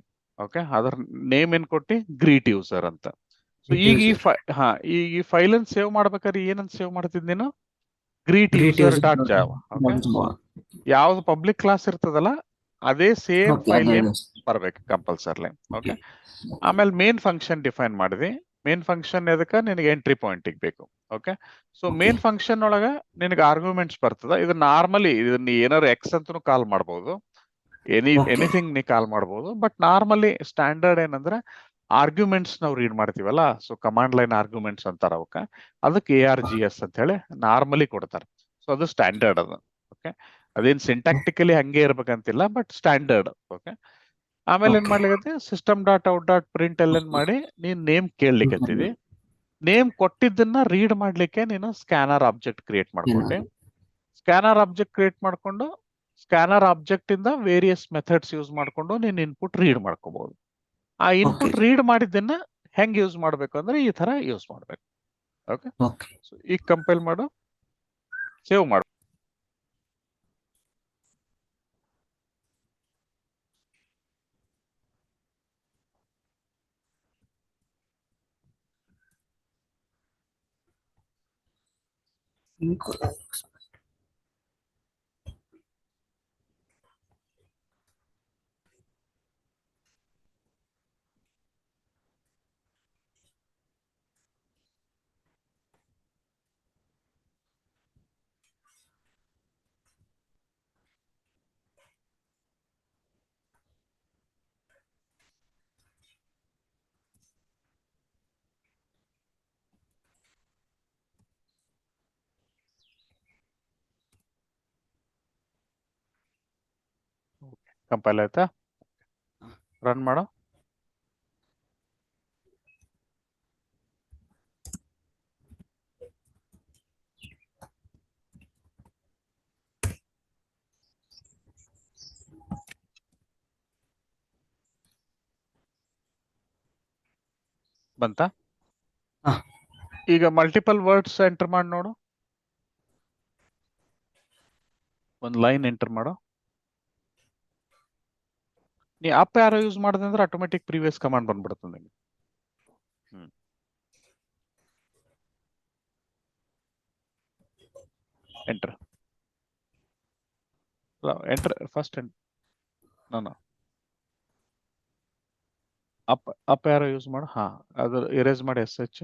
ಓಕೆ, ಅದರ ನೇಮ್ ಏನ್ ಕೊಟ್ಟಿ, ಗ್ರೀಟ್ ಯೂಸರ್ ಅಂತ. ಸೊ ಈಗ
ಯೂಸರ್
ಹಾ, ಈಗ ಈ ಫೈಲ್ ಅನ್ನು ಸೇವ್ ಮಾಡ್ಬೇಕಾದ್ರೆ ಏನಂತ ಸೇವ್ ಮಾಡ್ತಿದ್ ನೀನು, greet
great
user
user
dot Java. Okay, so ಯಾವ್ದು ಪಬ್ಲಿಕ್ ಕ್ಲಾಸ್ ಇರ್ತದಲ್ಲ ಅದೇ ಸೇಮ್
ಓಕೆ
ಫೈಲ್
ಅದೇ
ನೇಮ್ ಬರ್ಬೇಕು ಕಂಪಲ್ಸರ್ಲಿ.
ಓಕೆ
ಓಕೆ, ಆಮೇಲೆ ಮೇನ್ ಫಂಕ್ಷನ್ ಡಿಫೈನ್ ಮಾಡಿದ್ವಿ. ಮೇನ್ ಫಂಕ್ಷನ್ ಎದಕ್ಕೆ, ನಿನಗೆ ಎಂಟ್ರಿ ಪಾಯಿಂಟಿಗೆ ಬೇಕು. Okay, so
okay
main function ಒಳಗ ನಿನಗೆ ಆರ್ಗ್ಯುಮೆಂಟ್ಸ್ ಬರ್ತದ. ಇದು ನಾರ್ಮಲಿ ಇದನ್ನ ಏನಾದ್ರು ಎಕ್ಸ್ ಅಂತೂ ಕಾಲ್ ಮಾಡ್ಬೋದು,
ಓಕೆ
ಎನಿಥಿಂಗ್ ನೀ ಕಾಲ್ ಮಾಡ್ಬೋದು. ಬಟ್ ನಾರ್ಮಲಿ ಸ್ಟ್ಯಾಂಡರ್ಡ್ ಏನಂದ್ರೆ ಆರ್ಗ್ಯುಮೆಂಟ್ಸ್ ನಾವು ರೀಡ್ ಮಾಡ್ತೀವಲ್ಲ, ಸೊ ಕಮಾಂಡ್ ಲೈನ್ ಆರ್ಗ್ಯುಮೆಂಟ್ಸ್ ಅಂತಾರ ಅವಕ್ಕ. ಅದಕ್ಕೆ ARGS ಅಂತ ಹೇಳಿ ನಾರ್ಮಲಿ ಕೊಡ್ತಾರೆ. ಸೊ ಅದು ಸ್ಟ್ಯಾಂಡರ್ಡ್ ಅದು. ಓಕೆ, ಅದೇನ್ ಸಿಂಟ್ಯಾಕ್ಟಿಕಲಿ ಹಂಗೆ ಇರ್ಬೇಕಂತಿಲ್ಲ, ಬಟ್ ಸ್ಟ್ಯಾಂಡರ್ಡ್. ಓಕೆ, ಆಮೇಲೆ ಏನ್
ಓಕೆ
ಮಾಡ್ಲಿಕ್ಕೆ, system dot out dot print l N ಮಾಡಿ ನೀನ್ ನೇಮ್ ಕೇಳಲಿಕ್ಕೆ, ನೇಮ್ ಕೊಟ್ಟಿದ್ದನ್ನ ರೀಡ್ ಮಾಡ್ಲಿಕ್ಕೆ ನೀನು ಸ್ಕ್ಯಾನರ್ ಆಬ್ಜೆಕ್ಟ್ ಕ್ರಿಯೇಟ್ ಮಾಡ್ಕೊಂಡೆ. ಸ್ಕ್ಯಾನರ್ ಆಬ್ಜೆಕ್ಟ್ ಕ್ರಿಯೇಟ್ ಮಾಡ್ಕೊಂಡು ಸ್ಕ್ಯಾನರ್ ಆಬ್ಜೆಕ್ಟ್ ಇಂದ ವೇರಿಯಸ್ ಮೆಥಡ್ಸ್ ಯೂಸ್ ಮಾಡ್ಕೊಂಡು ನೀನ್ ಇನ್ಪುಟ್ ರೀಡ್ ಮಾಡ್ಕೋಬಹುದು. ಆ
ಓಕೆ
ಇನ್ಪುಟ್ ರೀಡ್ ಮಾಡಿದ್ದನ್ನ ಹೆಂಗ್ ಯೂಸ್ ಮಾಡ್ಬೇಕು ಅಂದ್ರೆ ಈ ತರ ಯೂಸ್ ಮಾಡ್ಬೇಕು. ಓಕೆ,
ಓಕೆ
ಸೊ ಈಗ ಕಂಪೈಲ್ ಮಾಡು, ಸೇವ್ ಮಾಡು. ಕಂಪೈಲ್ ಆಯ್ತಾ, ರನ್ ಮಾಡು. ಬಂತಾ?
ಹಾ.
ಈಗ ಮಲ್ಟಿಪಲ್ ವರ್ಡ್ಸ್ ಎಂಟರ್ ಮಾಡಿ ನೋಡು. ಒಂದು ಲೈನ್ ಎಂಟರ್ ಮಾಡು. ನೀ ಅಪ್ ಯಾರೋ ಯೂಸ್ ಮಾಡಿದೆ ಅಂದ್ರೆ ಆಟೋಮೆಟಿಕ್ ಪ್ರೀವಿಯಸ್ ಕಮಾಂಡ್ ಬಂದ್ಬಿಡುತ್ತೆ ನಿಮಗೆ. ಎಂಟರ್ ಎಂಟರ್ ಫಸ್ಟ್ ನಾನು ಅಪ್ ಯಾರೋ ಯೂಸ್ ಮಾಡು. ಹಾ, ಅದು ಎರೇಸ್ ಮಾಡಿ SH.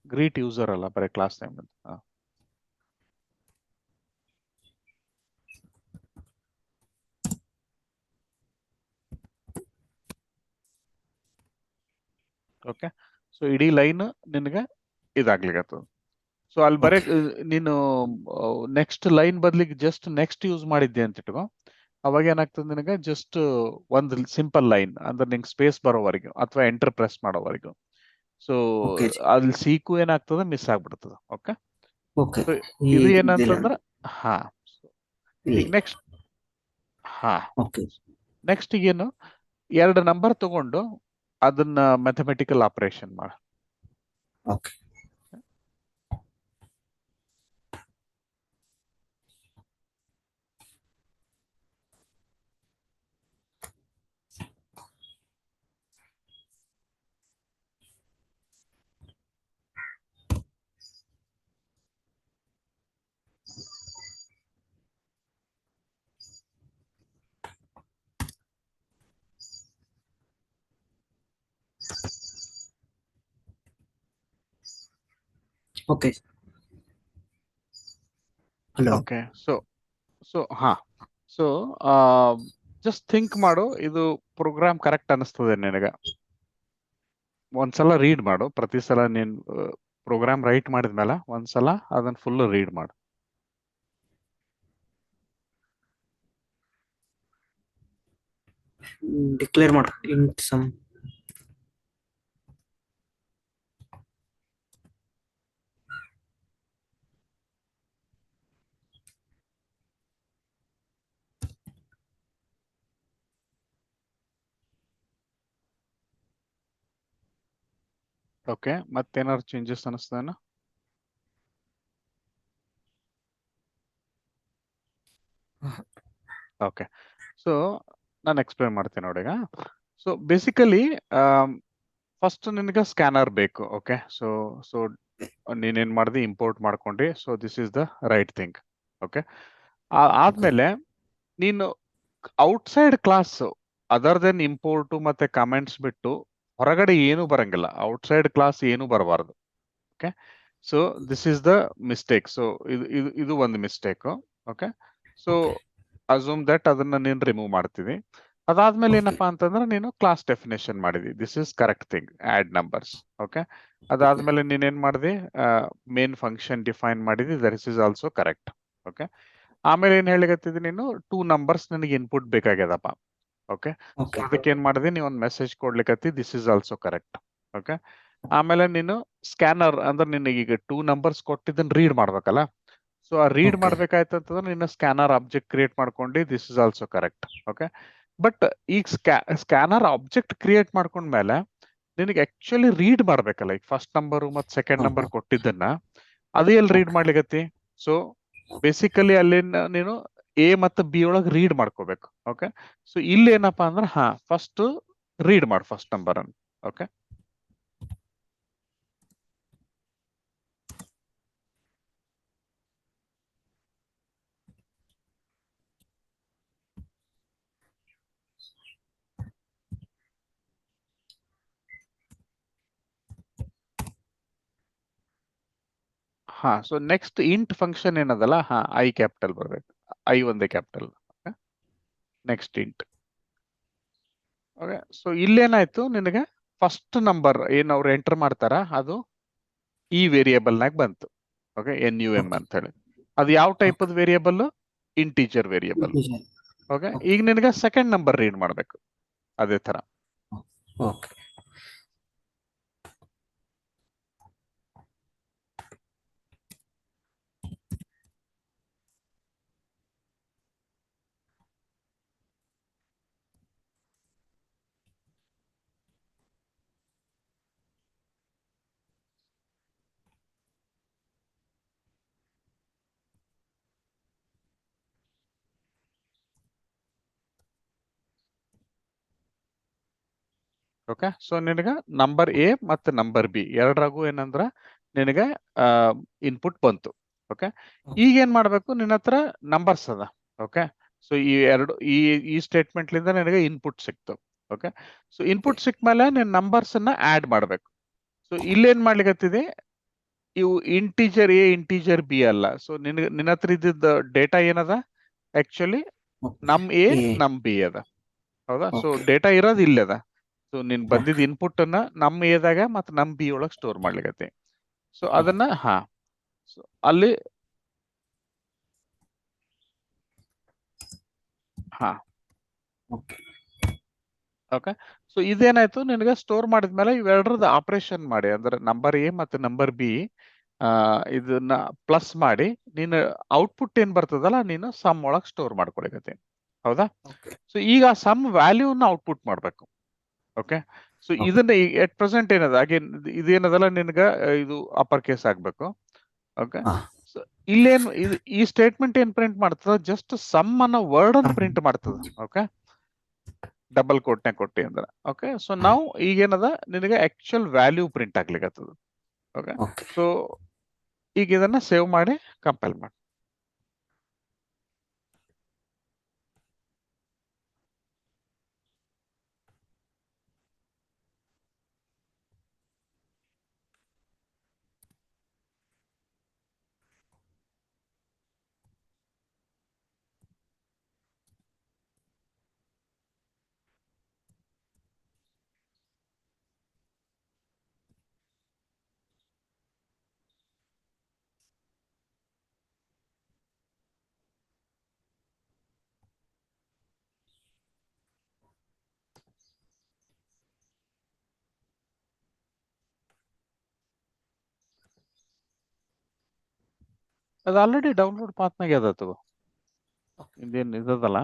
ಗ್ರೀಟ್ ಯೂಸರ್ ಅಲ್ಲ, ಬರೀ ಕ್ಲಾಸ್ ನೇಮ್ ಅಂತ. ಹಾ, ಓಕೆ. ಸೊ ಇಡೀ ಲೈನ್ ನಿನಗೆ ಇದಾಗ್ಲಿಕ್ಕೆ. ಸೊ ಅಲ್ಲಿ ಬರೀ ನೀನು ನೆಕ್ಸ್ಟ್ ಲೈನ್ ಬದಲಿಗೆ ಜಸ್ಟ್ ನೆಕ್ಸ್ಟ್ ಯೂಸ್ ಮಾಡಿದ್ದೆ ಅಂತ ಇಟ್ಕೋ. ಅವಾಗ ಏನಾಗ್ತದೆ ನಿನಗೆ ಜಸ್ಟ್ ಒಂದು ಸಿಂಪಲ್ ಲೈನ್ ಅಂದ್ರೆ ನಿಂಗೆ ಸ್ಪೇಸ್ ಬರೋವರೆಗೂ ಅಥವಾ ಎಂಟರ್ ಪ್ರೆಸ್ ಮಾಡೋವರೆಗೂ. So
Okay.
ಅಲ್ಲಿ ಸೀಕು ಏನಾಗ್ತದೆ ಮಿಸ್ ಆಗ್ಬಿಡ್ತದೆ. ಓಕೆ.
ಓಕೆ.
ಇದು ಏನಂತಂದ್ರೆ ಹಾ, ಈಗ ನೆಕ್ಸ್ಟ್ ಹಾ
ಓಕೆ.
ನೆಕ್ಸ್ಟ್ ಏನು, 2 ನಂಬರ್ ತಗೊಂಡು ಅದನ್ನ ಮ್ಯಾಥಮೆಟಿಕಲ್ ಆಪರೇಷನ್ ಮಾಡ.
Okay. Okay. Hello.
Okay. So ಹಾ, ಸೊ ಜಸ್ಟ್ ಥಿಂಕ್ ಮಾಡು, ಇದು ಪ್ರೋಗ್ರಾಮ್ ಕರೆಕ್ಟ್ ಅನಿಸ್ತದೆ ನಿನಗ. ಒಂದ್ಸಲ ರೀಡ್ ಮಾಡು. ಪ್ರತಿ ಸಲ ನೀನ್ ಪ್ರೋಗ್ರಾಮ್ ರೈಟ್ ಮಾಡಿದ್ಮೇಲೆ ಒಂದ್ಸಲ ಅದನ್ನ ಫುಲ್ ರೀಡ್ ಮಾಡು.
ಡಿಕ್ಲೇರ್ ಮಾಡು ಇಂಟ್ ಸಮ್.
ಓಕೆ, ಮತ್ತೇನಾದ್ರು ಚೇಂಜಸ್ ಅನಿಸ್ತದೇನ? ಓಕೆ. ಸೊ ನಾನು ಎಕ್ಸ್ಪ್ಲೇನ್ ಮಾಡ್ತೀನಿ ನೋಡಿ ಈಗ. ಸೊ ಬೇಸಿಕಲಿ ಫಸ್ಟ್ ನಿನಗೆ ಸ್ಕ್ಯಾನರ್ ಬೇಕು. ಓಕೆ. ಸೊ ನೀನೇನ್ ಮಾಡಿದೆ, ಇಂಪೋರ್ಟ್ ಮಾಡ್ಕೊಂಡಿ. So this is the right thing. Okay. ಆದ್ಮೇಲೆ ನೀನು outside class other than import ಮತ್ತೆ ಕಮೆಂಟ್ಸ್ ಬಿಟ್ಟು ಹೊರಗಡೆ ಏನು ಬರಂಗಿಲ್ಲ. ಔಟ್ಸೈಡ್ ಕ್ಲಾಸ್ ಏನು ಬರಬಾರ್ದು. Okay. So this is the mistake. So ಇದು ಒಂದು mistake. Okay. So assume that ಅದನ್ನ ನೀನು ರಿಮೂವ್ ಮಾಡ್ತೀವಿ. ಅದಾದ್ಮೇಲೆ ಏನಪ್ಪಾ ಅಂತಂದ್ರೆ ನೀನು ಕ್ಲಾಸ್ ಡೆಫಿನೇಷನ್ ಮಾಡಿದಿ. This is correct thing, add numbers. Okay. ಅದಾದ್ಮೇಲೆ ನೀನೇನ್ ಮಾಡಿದಿ, ಮೇನ್ ಫಂಕ್ಷನ್ ಡಿಫೈನ್ ಮಾಡಿದಿ. That is also correct. Okay. ಆಮೇಲೆ ಏನ್ ಹೇಳಿಗತ್ತಿದಿ ನೀನು, 2 ನಂಬರ್ಸ್ ನನಗೆ ಇನ್ಪುಟ್ ಬೇಕಾಗ್ಯದಪ್ಪ. ಓಕೆ.
ಓಕೆ.
ಅದಕ್ಕೆ ಏನ್ ಮಾಡಿದಿ, ನೀವು ಒಂದು ಮೆಸೇಜ್ ಕೊಡ್ಲಿಕ್ಕತ್ತಿ. This is also correct. Okay. ಆಮೇಲೆ ನೀನು ಸ್ಕ್ಯಾನರ್ ಅಂದ್ರೆ ನಿನಗೆ ಈಗ 2 ನಂಬರ್ಸ್ ಕೊಟ್ಟಿದ್ದನ್ನ ರೀಡ್ ಮಾಡ್ಬೇಕಲ್ಲ. ಸೊ ಆ ರೀಡ್
Okay.
ಮಾಡ್ಬೇಕಾಯ್ತಂತಂದ್ರೆ ನೀನು ಸ್ಕ್ಯಾನರ್ ಆಬ್ಜೆಕ್ಟ್ ಕ್ರಿಯೇಟ್ ಮಾಡ್ಕೊಂಡು. This is also correct. Okay. But ಈಗ ಸ್ಕ್ಯಾನರ್ ಆಬ್ಜೆಕ್ಟ್ ಕ್ರಿಯೇಟ್ ಮಾಡ್ಕೊಂಡ್ಮೇಲೆ ನಿನಗೆ ಆಕ್ಚುಲಿ ರೀಡ್ ಮಾಡ್ಬೇಕಲ್ಲ. ಈಗ ಫಸ್ಟ್ ನಂಬರ್ ಮತ್ತೆ ಸೆಕೆಂಡ್ ನಂಬರ್ ಕೊಟ್ಟಿದ್ದನ್ನ ಅದು ಎಲ್ಲಿ ರೀಡ್ ಮಾಡ್ಲಿಕತ್ತಿ. ಸೊ ಬೇಸಿಕಲಿ ಅಲ್ಲಿ ನೀನು ಎ ಮತ್ತು ಬಿ ಒಳಗೆ ರೀಡ್ ಮಾಡ್ಕೋಬೇಕು. ಓಕೆ. ಸೊ ಇಲ್ಲಿ ಏನಪ್ಪಾ ಅಂದ್ರೆ ಹಾ, ಫಸ್ಟ್ ರೀಡ್ ಮಾಡು ಫಸ್ಟ್ ನಂಬರ್ ಅನ್ನು. ಓಕೆ. ಹಾ, ಸೊ ನೆಕ್ಸ್ಟ್ ಇಂಟ್ ಫಂಕ್ಷನ್ ಏನದಲ್ಲ, ಹಾ, ಐ ಕ್ಯಾಪಿಟಲ್ ಬರ್ಬೇಕು. ಐ ಒಂದೇ capital. Next int. Okay. So ಇಲ್ಲೇನಾಯ್ತು, ನಿನಗೆ ಫಸ್ಟ್ ನಂಬರ್ ಏನ್ ಅವ್ರು ಎಂಟರ್ ಮಾಡ್ತಾರ ಅದು ಈ ವೇರಿಯೇಬಲ್ ನಾಗ ಬಂತು. ಓಕೆ. NUM ಅಂತ ಹೇಳಿ. ಅದು ಯಾವ ಟೈಪ್ ಅದ್ ವೇರಿಯೇಬಲ್? Integer variable. ಓಕೆ. ಈಗ ನಿನಗೆ ಸೆಕೆಂಡ್ ನಂಬರ್ ರೀಡ್ ಮಾಡ್ಬೇಕು ಅದೇ ತರ.
ಓಕೆ.
ಓಕೆ. ಸೊ ನಿನಗ ನಂಬರ್ ಎ ಮತ್ತು ನಂಬರ್ ಬಿ ಎರಡರಾಗೂ ಏನಂದ್ರ ನಿನಗ ಇನ್ಪುಟ್ ಬಂತು. ಓಕೆ. ಈಗ ಏನ್ ಮಾಡ್ಬೇಕು, ನಿನ್ನ ಹತ್ರ ನಂಬರ್ಸ್ ಅದ. ಓಕೆ. ಸೊ ಈ ಎರಡು ಈ ಸ್ಟೇಟ್ಮೆಂಟ್ಲಿಂದ ನಿನಗೆ ಇನ್ಪುಟ್ ಸಿಕ್ತು. ಓಕೆ. ಸೊ ಇನ್ಪುಟ್ ಸಿಕ್ಕ ಮೇಲೆ ನೀನ್ ನಂಬರ್ಸ್ ಅನ್ನ ಆಡ್ ಮಾಡ್ಬೇಕು. ಸೊ ಇಲ್ಲೇನ್ ಮಾಡ್ಲಿಕತ್ತಿದೆ, ಇವು ಇಂಟೀಜರ್ ಎ ಇಂಟೀಜರ್ ಬಿ ಅಲ್ಲ. ಸೊ ನಿನ್ನ ಹತ್ರ ಇದ್ದಿದ್ದ ಡೇಟಾ ಏನದ, ಆಕ್ಚುಲಿ ನಮ್ ಎ ನಮ್ ಬಿ ಅದ. ಹೌದಾ. ಸೊ ಡೇಟಾ ಇರೋದು ಇಲ್ಲದ. ಸೊ ನೀನ್ ಬಂದಿದ್ದ ಇನ್ಪುಟ್ ಅನ್ನ ನಮ್ ಎದಾಗ ಮತ್ತೆ ನಮ್ ಬಿ ಒಳಗ್ ಸ್ಟೋರ್ ಮಾಡ್ಲಿಕತ್ತಿ. ಸೊ ಅದನ್ನ ಸೊ ಅಲ್ಲಿ ಓಕೆ. ಸೊ ಇದೇನಾಯ್ತು, ನಿನಗೆ ಸ್ಟೋರ್ ಮಾಡಿದ್ಮೇಲೆ ಇವೆರಡರದ ಆಪರೇಷನ್ ಮಾಡಿ, ಅಂದ್ರೆ ನಂಬರ್ ಎ ಮತ್ತೆ ನಂಬರ್ ಬಿ ಇದನ್ನ ಪ್ಲಸ್ ಮಾಡಿ ನೀನು ಔಟ್ಪುಟ್ ಏನ್ ಬರ್ತದಲ್ಲ ನೀನು ಸಮ್ ಒಳಗ್ ಸ್ಟೋರ್ ಮಾಡ್ಕೊಳಿಕತ್ತಿ. ಹೌದಾ. ಸೊ ಈಗ ಸಮ್ ವ್ಯಾಲ್ಯೂನ ಔಟ್ಪುಟ್ ಮಾಡ್ಬೇಕು. ಓಕೆ. ಸೊ ಇದನ್ನ ಎಟ್ ಪ್ರೆಸೆಂಟ್ ಏನದ ಅಗೇನ್ ಇದೇನದಲ್ಲ ನಿನ್ಗ ಇದು ಅಪ್ಪರ್ ಕೇಸ್ ಆಗ್ಬೇಕು. ಓಕೆ. ಸೊ ಇಲ್ಲೇನ್ ಈ ಸ್ಟೇಟ್ಮೆಂಟ್ ಏನ್ ಪ್ರಿಂಟ್ ಮಾಡ್ತದ, ಜಸ್ಟ್ ಸಮ್ ಅನ್ನ ವರ್ಡ್ ಅನ್ನ ಪ್ರಿಂಟ್ ಮಾಡ್ತದ. ಓಕೆ. ಡಬಲ್ ಕೋಟ್ನೆ ಕೊಟ್ಟಿ ಅಂದ್ರೆ. ಓಕೆ. ಸೊ ನಾವು ಈಗೇನದ ನಿನಗೆ ಆಕ್ಚುಯಲ್ ವ್ಯಾಲ್ಯೂ ಪ್ರಿಂಟ್ ಆಗ್ಲಿಕ್ಕತ್ತದ. ಓಕೆ. ಸೊ ಈಗ ಇದನ್ನ ಸೇವ್ ಮಾಡಿ ಕಂಪೈಲ್ ಮಾಡಿ. ಅದು ಆಲ್ರೆಡಿ ಡೌನ್ಲೋಡ್ ಪಾತ್ನಾಗೆ ಅದ ತಗೋ. ಇದೇನ್ ಇದದಲ್ಲ.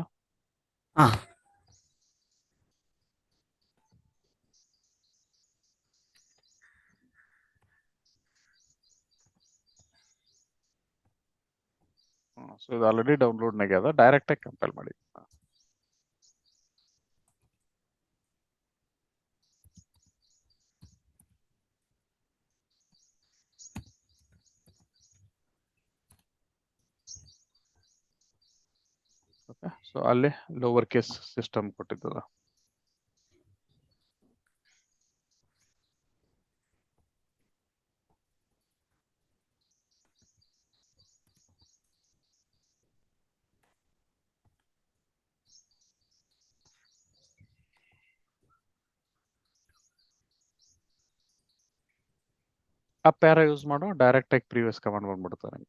ಸೊ ಇದು ಆಲ್ರೆಡಿ ಡೌನ್ಲೋಡ್ನಾಗೆ ಅದ, ಡೈರೆಕ್ಟ್ ಆಗಿ ಕಂಪೈಲ್ ಮಾಡಿ. ಓಕೆ. ಸೊ ಅಲ್ಲಿ ಲೋವರ್ ಕೇಸ್ ಸಿಸ್ಟಮ್ ಕೊಟ್ಟಿದ್ದದ. ಆ ಪ್ಯಾರ ಯೂಸ್ ಮಾಡೋ, ಡೈರೆಕ್ಟ್ ಆಗಿ ಪ್ರೀವಿಯಸ್ ಕಮಾಂಡ್ ಬಂದ್ಬಿಡ್ತಾರೆ.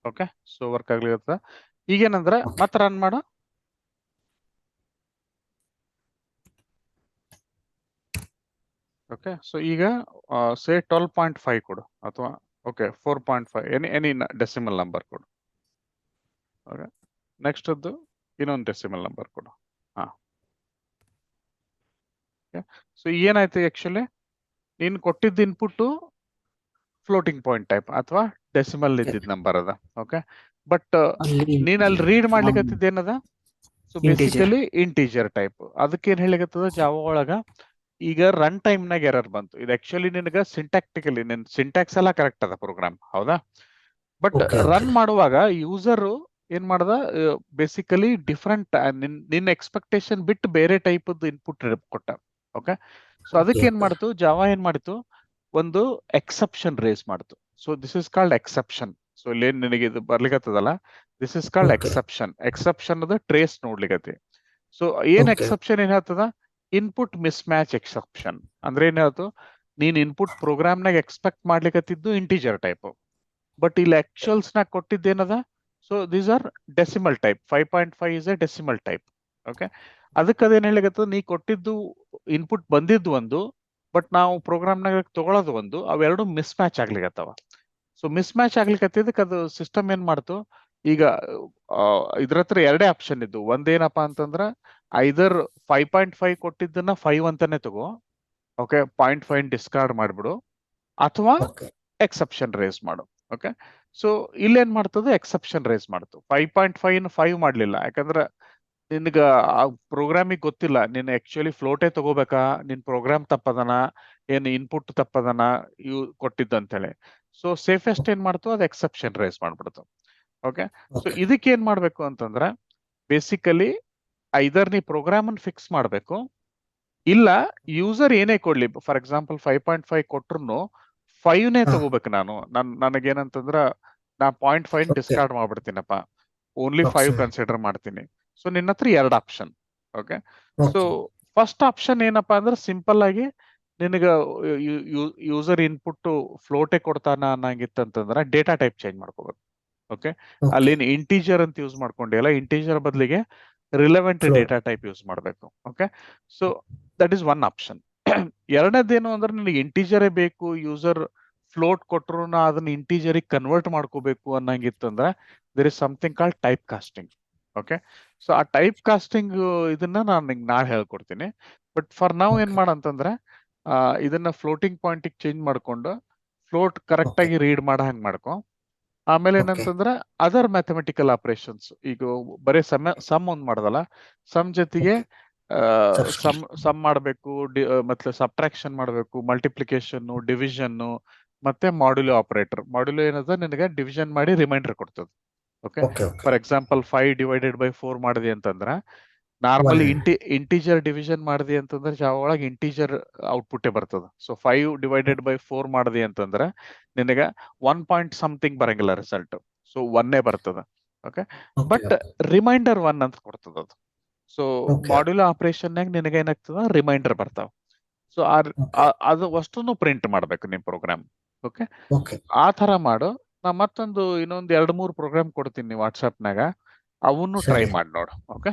ಓಕೆ. ಸೊ ವರ್ಕ್ ಆಗ್ಲಿತ್ತ. ಈಗೇನಂದ್ರ ಮತ್ತೆ ರನ್ ಮಾಡು. ಓಕೆ. ಸೊ ಈಗ ಸೇ 12.5 ಕೊಡು, ಅಥವಾ ಓಕೆ 4.5 ಎನಿ ಡೆಸಿಮಲ್ ನಂಬರ್ ಕೊಡು. ಓಕೆ. ನೆಕ್ಸ್ಟ್ ಅದು ಇನ್ನೊಂದು ಡೆಸಿಮಲ್ ನಂಬರ್ ಕೊಡು. ಸೊ ಏನಾಯ್ತು, ಆಕ್ಚುಲಿ ನೀನ್ ಕೊಟ್ಟಿದ್ದ ಇನ್ಪುಟ್ ಫ್ಲೋಟಿಂಗ್ ಪಾಯಿಂಟ್ ಟೈಪ್ ಅಥವಾ ಡೆಸಿಮಲ್ ಇದ್ದಿದ್ ನಂಬರ್ ಅದ. ಓಕೆ. ಬಟ್ ನೀನ್ ಅಲ್ಲಿ ರೀಡ್ ಮಾಡ್ಲಿಕ್ಕೆ ಏನದ, ಸೊ ಬೇಸಿಕಲಿ ಇಂಟೀಜರ್ ಟೈಪ್. ಅದಕ್ಕೇನ್ ಹೇಳಿಕತ್ತದ ಜಾವಾ ಒಳಗ, ಈಗ ರನ್ ಟೈಮ್ ನಾಗ ಎರರ್ ಬಂತು. ಇದು ಆಕ್ಚುಲಿ ನಿನಗ ಸಿಂಟ್ಯಾಕ್ಟಿಕಲಿ ನಿನ್ ಸಿಂಟ್ಯಾಕ್ಸ್ ಎಲ್ಲ ಕರೆಕ್ಟ್ ಅದ ಪ್ರೋಗ್ರಾಮ್. ಹೌದಾ. ಬಟ್ ರನ್ ಮಾಡುವಾಗ ಯೂಸರ್ ಏನ್ ಮಾಡ್ದ, ಬೇಸಿಕಲಿ ಡಿಫ್ರೆಂಟ್ ನಿನ್ನ ಎಕ್ಸ್ಪೆಕ್ಟೇಷನ್ ಬಿಟ್ಟು ಬೇರೆ ಟೈಪ್ ಇನ್ಪುಟ್ ಕೊಟ್ಟ. ಓಕೆ. ಸೊ ಅದಕ್ಕೆ ಏನ್ ಮಾಡ್ತು ಜಾವಾ, ಏನ್ ಮಾಡಿತು, ಒಂದು ಎಕ್ಸೆಪ್ಷನ್ ರೇಸ್ ಮಾಡ್ತು. So this is called exception. So ಇಲ್ಲೇನ್ ನಿನಗೆ ಇದು ಬರ್ಲಿಕ್ಕತ್ತದಲ್ಲ, this is called exception. Exception ಅದ ಟ್ರೇಸ್ ನೋಡ್ಲಿಕ್ಕತಿ. ಸೊ ಏನ್ ಎಕ್ಸೆಪ್ಷನ್ ಏನ್ ಹೇಳ್ತದ, ಇನ್ಪುಟ್ ಮಿಸ್ ಮ್ಯಾಚ್ ಎಕ್ಸೆಪ್ಷನ್. ಅಂದ್ರೆ ಏನ್ ಹೇಳ್ತು, ನೀನ್ ಇನ್ಪುಟ್ ಪ್ರೋಗ್ರಾಮ್ ನಾಗ ಎಕ್ಸ್ಪೆಕ್ಟ್ ಮಾಡ್ಲಿಕ್ಕತ್ತಿದ್ದು ಇಂಟೀಜರ್ ಟೈಪ್, ಬಟ್ ಇಲ್ಲಿ ಆಕ್ಚುಯಲ್ಸ್ ನಾಗ ಕೊಟ್ಟಿದ್ದೇನದ, so these are decimal type. 5.5 is a decimal type. Okay. ಅದಕ್ಕೆ ಅದೇನ್ ಹೇಳಿಕತ್ತದ, ನೀ ಕೊಟ್ಟಿದ್ದು ಇನ್ಪುಟ್ ಬಂದಿದ್ದು ಒಂದು, ಬಟ್ ನಾವು ಪ್ರೋಗ್ರಾಮ್ ನಾಗ ತಗೊಳ್ಳೋದು ಒಂದು, ಅವೆರಡು ಮಿಸ್ ಮ್ಯಾಚ್ ಆಗ್ಲಿಕತ್ತವ. ಸೊ ಮಿಸ್ ಮ್ಯಾಚ್ ಆಗ್ಲಿಕ್ಕೆ ಅದು ಸಿಸ್ಟಮ್ ಏನ್ ಮಾಡ್ತು, ಈಗ ಇದ್ರ ಹತ್ರ ಎರಡೇ ಆಪ್ಷನ್ ಇದ್ದು. ಒಂದೇನಪ್ಪಾ ಅಂತಂದ್ರ ಐದರ್ 5.5 ಕೊಟ್ಟಿದ್ದನ್ನ 5 ಅಂತಾನೆ ತಗೋ, ಓಕೆ, 0.5 ಡಿಸ್ಕಾರ್ಡ್ ಮಾಡ್ಬಿಡು, ಅಥವಾ
ಓಕೆ
ಎಕ್ಸೆಪ್ಷನ್ ರೇಸ್ ಮಾಡು. ಓಕೆ, ಸೊ ಇಲ್ಲೇನ್ ಮಾಡ್ತದೆ, ಎಕ್ಸೆಪ್ಷನ್ ರೇಸ್ ಮಾಡ್ತು. 5.5 5 ಮಾಡ್ಲಿಲ್ಲ, ಯಾಕಂದ್ರ ನಿನ್ಗ ಆ ಪ್ರೋಗ್ರಾಮಿಗೆ ಗೊತ್ತಿಲ್ಲ ನೀನ್ ಆಕ್ಚುಲಿ ಫ್ಲೋಟೇ ತಗೋಬೇಕಾ, ನಿನ್ ಪ್ರೋಗ್ರಾಮ್ ತಪ್ಪದನ, ಏನ್ ಇನ್ಪುಟ್ ತಪ್ಪದನ ಇವು ಕೊಟ್ಟಿದ್ದಂತೇಳಿ. ಸೊ ಸೇಫೆಸ್ಟ್ ಏನ್ ಮಾಡ್ತು, ಅದು ಎಕ್ಸೆಪ್ಷನ್ ರೇಸ್ ಮಾಡ್ಬಿಡ್ತು. ಓಕೆ, ಸೊ
ಓಕೆ
ಇದಕ್ಕೆ ಏನ್ ಮಾಡ್ಬೇಕು ಅಂತಂದ್ರ ಬೇಸಿಕಲಿ ಐದರ್ ನೀ ಪ್ರೋಗ್ರಾಮ್ ಅನ್ನು ಫಿಕ್ಸ್ ಮಾಡ್ಬೇಕು, ಇಲ್ಲ ಯೂಸರ್ ಏನೇ ಕೊಡ್ಲಿ, ಫಾರ್ ಎಕ್ಸಾಂಪಲ್ 5.5 ಕೊಟ್ರು 5ನೇ
ಹಾ
ತಗೋಬೇಕು. ನನಗೇನಂತಂದ್ರ ನಾ 0.5
ಓಕೆ
ಡಿಸ್ಕಾರ್ಡ್ ಮಾಡ್ಬಿಡ್ತೀನಪ್ಪ, ಓನ್ಲಿ 5
ಓಕೆ
ಕನ್ಸಿಡರ್ ಮಾಡ್ತೀನಿ. ಸೊ ನಿನ್ನ ಹತ್ರ ಎರಡು option. Okay, so
okay
first option ಏನಪ್ಪಾ ಅಂದ್ರೆ ಸಿಂಪಲ್ ಆಗಿ ನಿನಗ ಯೂಸರ್ ಇನ್ಪುಟ್ ಫ್ಲೋಟೇ ಕೊಡ್ತಾನ ಅನ್ನಂಗಿತ್ತಂತಂದ್ರ ಡೇಟಾ ಟೈಪ್ ಚೇಂಜ್ ಮಾಡ್ಕೋಬೇಕು. ಓಕೆ,
ಓಕೆ
ಅಲ್ಲೇನು ಇಂಟೀಜರ್ ಅಂತ ಯೂಸ್ ಮಾಡ್ಕೊಂಡಿಲ್ಲ, ಇಂಟೀಜರ್ ಬದಲಿಗೆ relevant
float
data type use ಮಾಡಬೇಕು. Okay, so that is one option. ಎರಡನೇದೇನು ಅಂದ್ರೆ ನಿನಗೆ ಇಂಟೀಜರೇ ಬೇಕು, ಯೂಸರ್ ಫ್ಲೋಟ್ ಕೊಟ್ರು ನಾ ಅದನ್ನ ಇಂಟೀಜರಿಗೆ ಕನ್ವರ್ಟ್ ಮಾಡ್ಕೋಬೇಕು ಅನ್ನಂಗಿತ್ತಂದ್ರೆ there is something called type casting. Okay, so ಆ ಟೈಪ್ ಕಾಸ್ಟಿಂಗ್ ಇದನ್ನ ನಾನು ನಿಂಗೆ ನಾಳೆ ಹೇಳ್ಕೊಡ್ತೀನಿ. ಬಟ್ ಫಾರ್ ನಾವು ಏನ್
ಓಕೆ
ಮಾಡಂತಂದ್ರೆ ಇದನ್ನ ಫ್ಲೋಟಿಂಗ್ ಪಾಯಿಂಟಿಗೆ ಚೇಂಜ್ ಮಾಡ್ಕೊಂಡು ಫ್ಲೋಟ್ ಕರೆಕ್ಟ್
ಓಕೆ
ಆಗಿ ರೀಡ್ ಮಾಡೋ ಹಂಗ್ ಮಾಡ್ಕೊ. ಆಮೇಲೆ
ಓಕೆ
ಏನಂತಂದ್ರೆ ಅದರ್ ಮ್ಯಾಥಮೆಟಿಕಲ್ ಆಪರೇಷನ್ಸ್, ಈಗ ಬರೀ ಸಮ್ ಒಂದ್ ಮಾಡದಲ್ಲ, ಸಮ್ ಜೊತೆಗೆ
ಓಕೆ
ಸಮ್
ಸಬ್ಸ್ಟ್ರಾಕ್ಷನ್
ಸಮ್ ಮಾಡಬೇಕು, ಮತ್ತೆ ಸಬ್ಟ್ರಾಕ್ಷನ್ ಮಾಡಬೇಕು, ಮಲ್ಟಿಪ್ಲಿಕೇಶನ್, ಡಿವಿಷನ್, ಮತ್ತೆ ಮಾಡ್ಯುಲೋ ಆಪರೇಟರ್. ಮಾಡ್ಯುಲೋ ಏನದ ನಿನಗೆ ಡಿವಿಷನ್ ಮಾಡಿ ರಿಮೈಂಡರ್ ಕೊಡ್ತದೆ. Okay,
okay okay
for example 5/4 ಮಾಡಿದೆ ಅಂತಂದ್ರ ನಾರ್ಮಲಿ
1
ಇಂಟೀಜರ್ ಡಿವಿಷನ್ ಮಾಡಿದೆ ಅಂತಂದ್ರೆ ಜಾವ ಒಳಗೆ ಇಂಟೀಜರ್ ಔಟ್ಪುಟ್ ಬರ್ತದ. ಸೊ 5/4 ಮಾಡಿದೆ ಅಂತಂದ್ರೆ ನಿನಗ 1 ಪಾಯಿಂಟ್ ಸಮಥಿಂಗ್ ಬರಂಗಿಲ್ಲ ರಿಸಲ್ಟ್, ಸೊ 1 ಬರ್ತದ. ಓಕೆ,
ಓಕೆ
ಬಟ್ ರಿಮೈಂಡರ್ 1 ಅಂತ ಕೊಡ್ತದ ಅದು. ಸೊ
ಓಕೆ
ಮಾಡ್ಯುಲೋ ಆಪರೇಷನ್ ನಿನಗೆ ಏನಾಗ್ತದ, ರಿಮೈಂಡರ್ ಬರ್ತಾವ. ಸೊ
ಓಕೆ
ಅದು ಅಷ್ಟನ್ನು ಪ್ರಿಂಟ್ ಮಾಡ್ಬೇಕು ನಿಮ್ ಪ್ರೋಗ್ರಾಮ್. ಓಕೆ,
ಓಕೆ
ಆ ತರ ಮಾಡು. ನಾ ಮತ್ತೊಂದು ಇನ್ನೊಂದು 2-3 ಪ್ರೋಗ್ರಾಮ್ ಕೊಡ್ತೀನಿ ವಾಟ್ಸ್ಆಪ್ನಾಗ, ಅವನ್ನು ಟ್ರೈ
ಸರಿ
ಮಾಡಿ ನೋಡು. ಓಕೆ,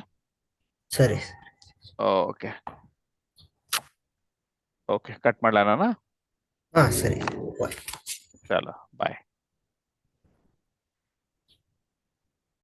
ಸರಿ
ಓಕೆ, ಓಕೆ, ಕಟ್ ಮಾಡ್ಲಾ ನಾನು?
ಹಾ ಸರಿ ಬಾಯ್
ಚಲೋ ಬಾಯ್.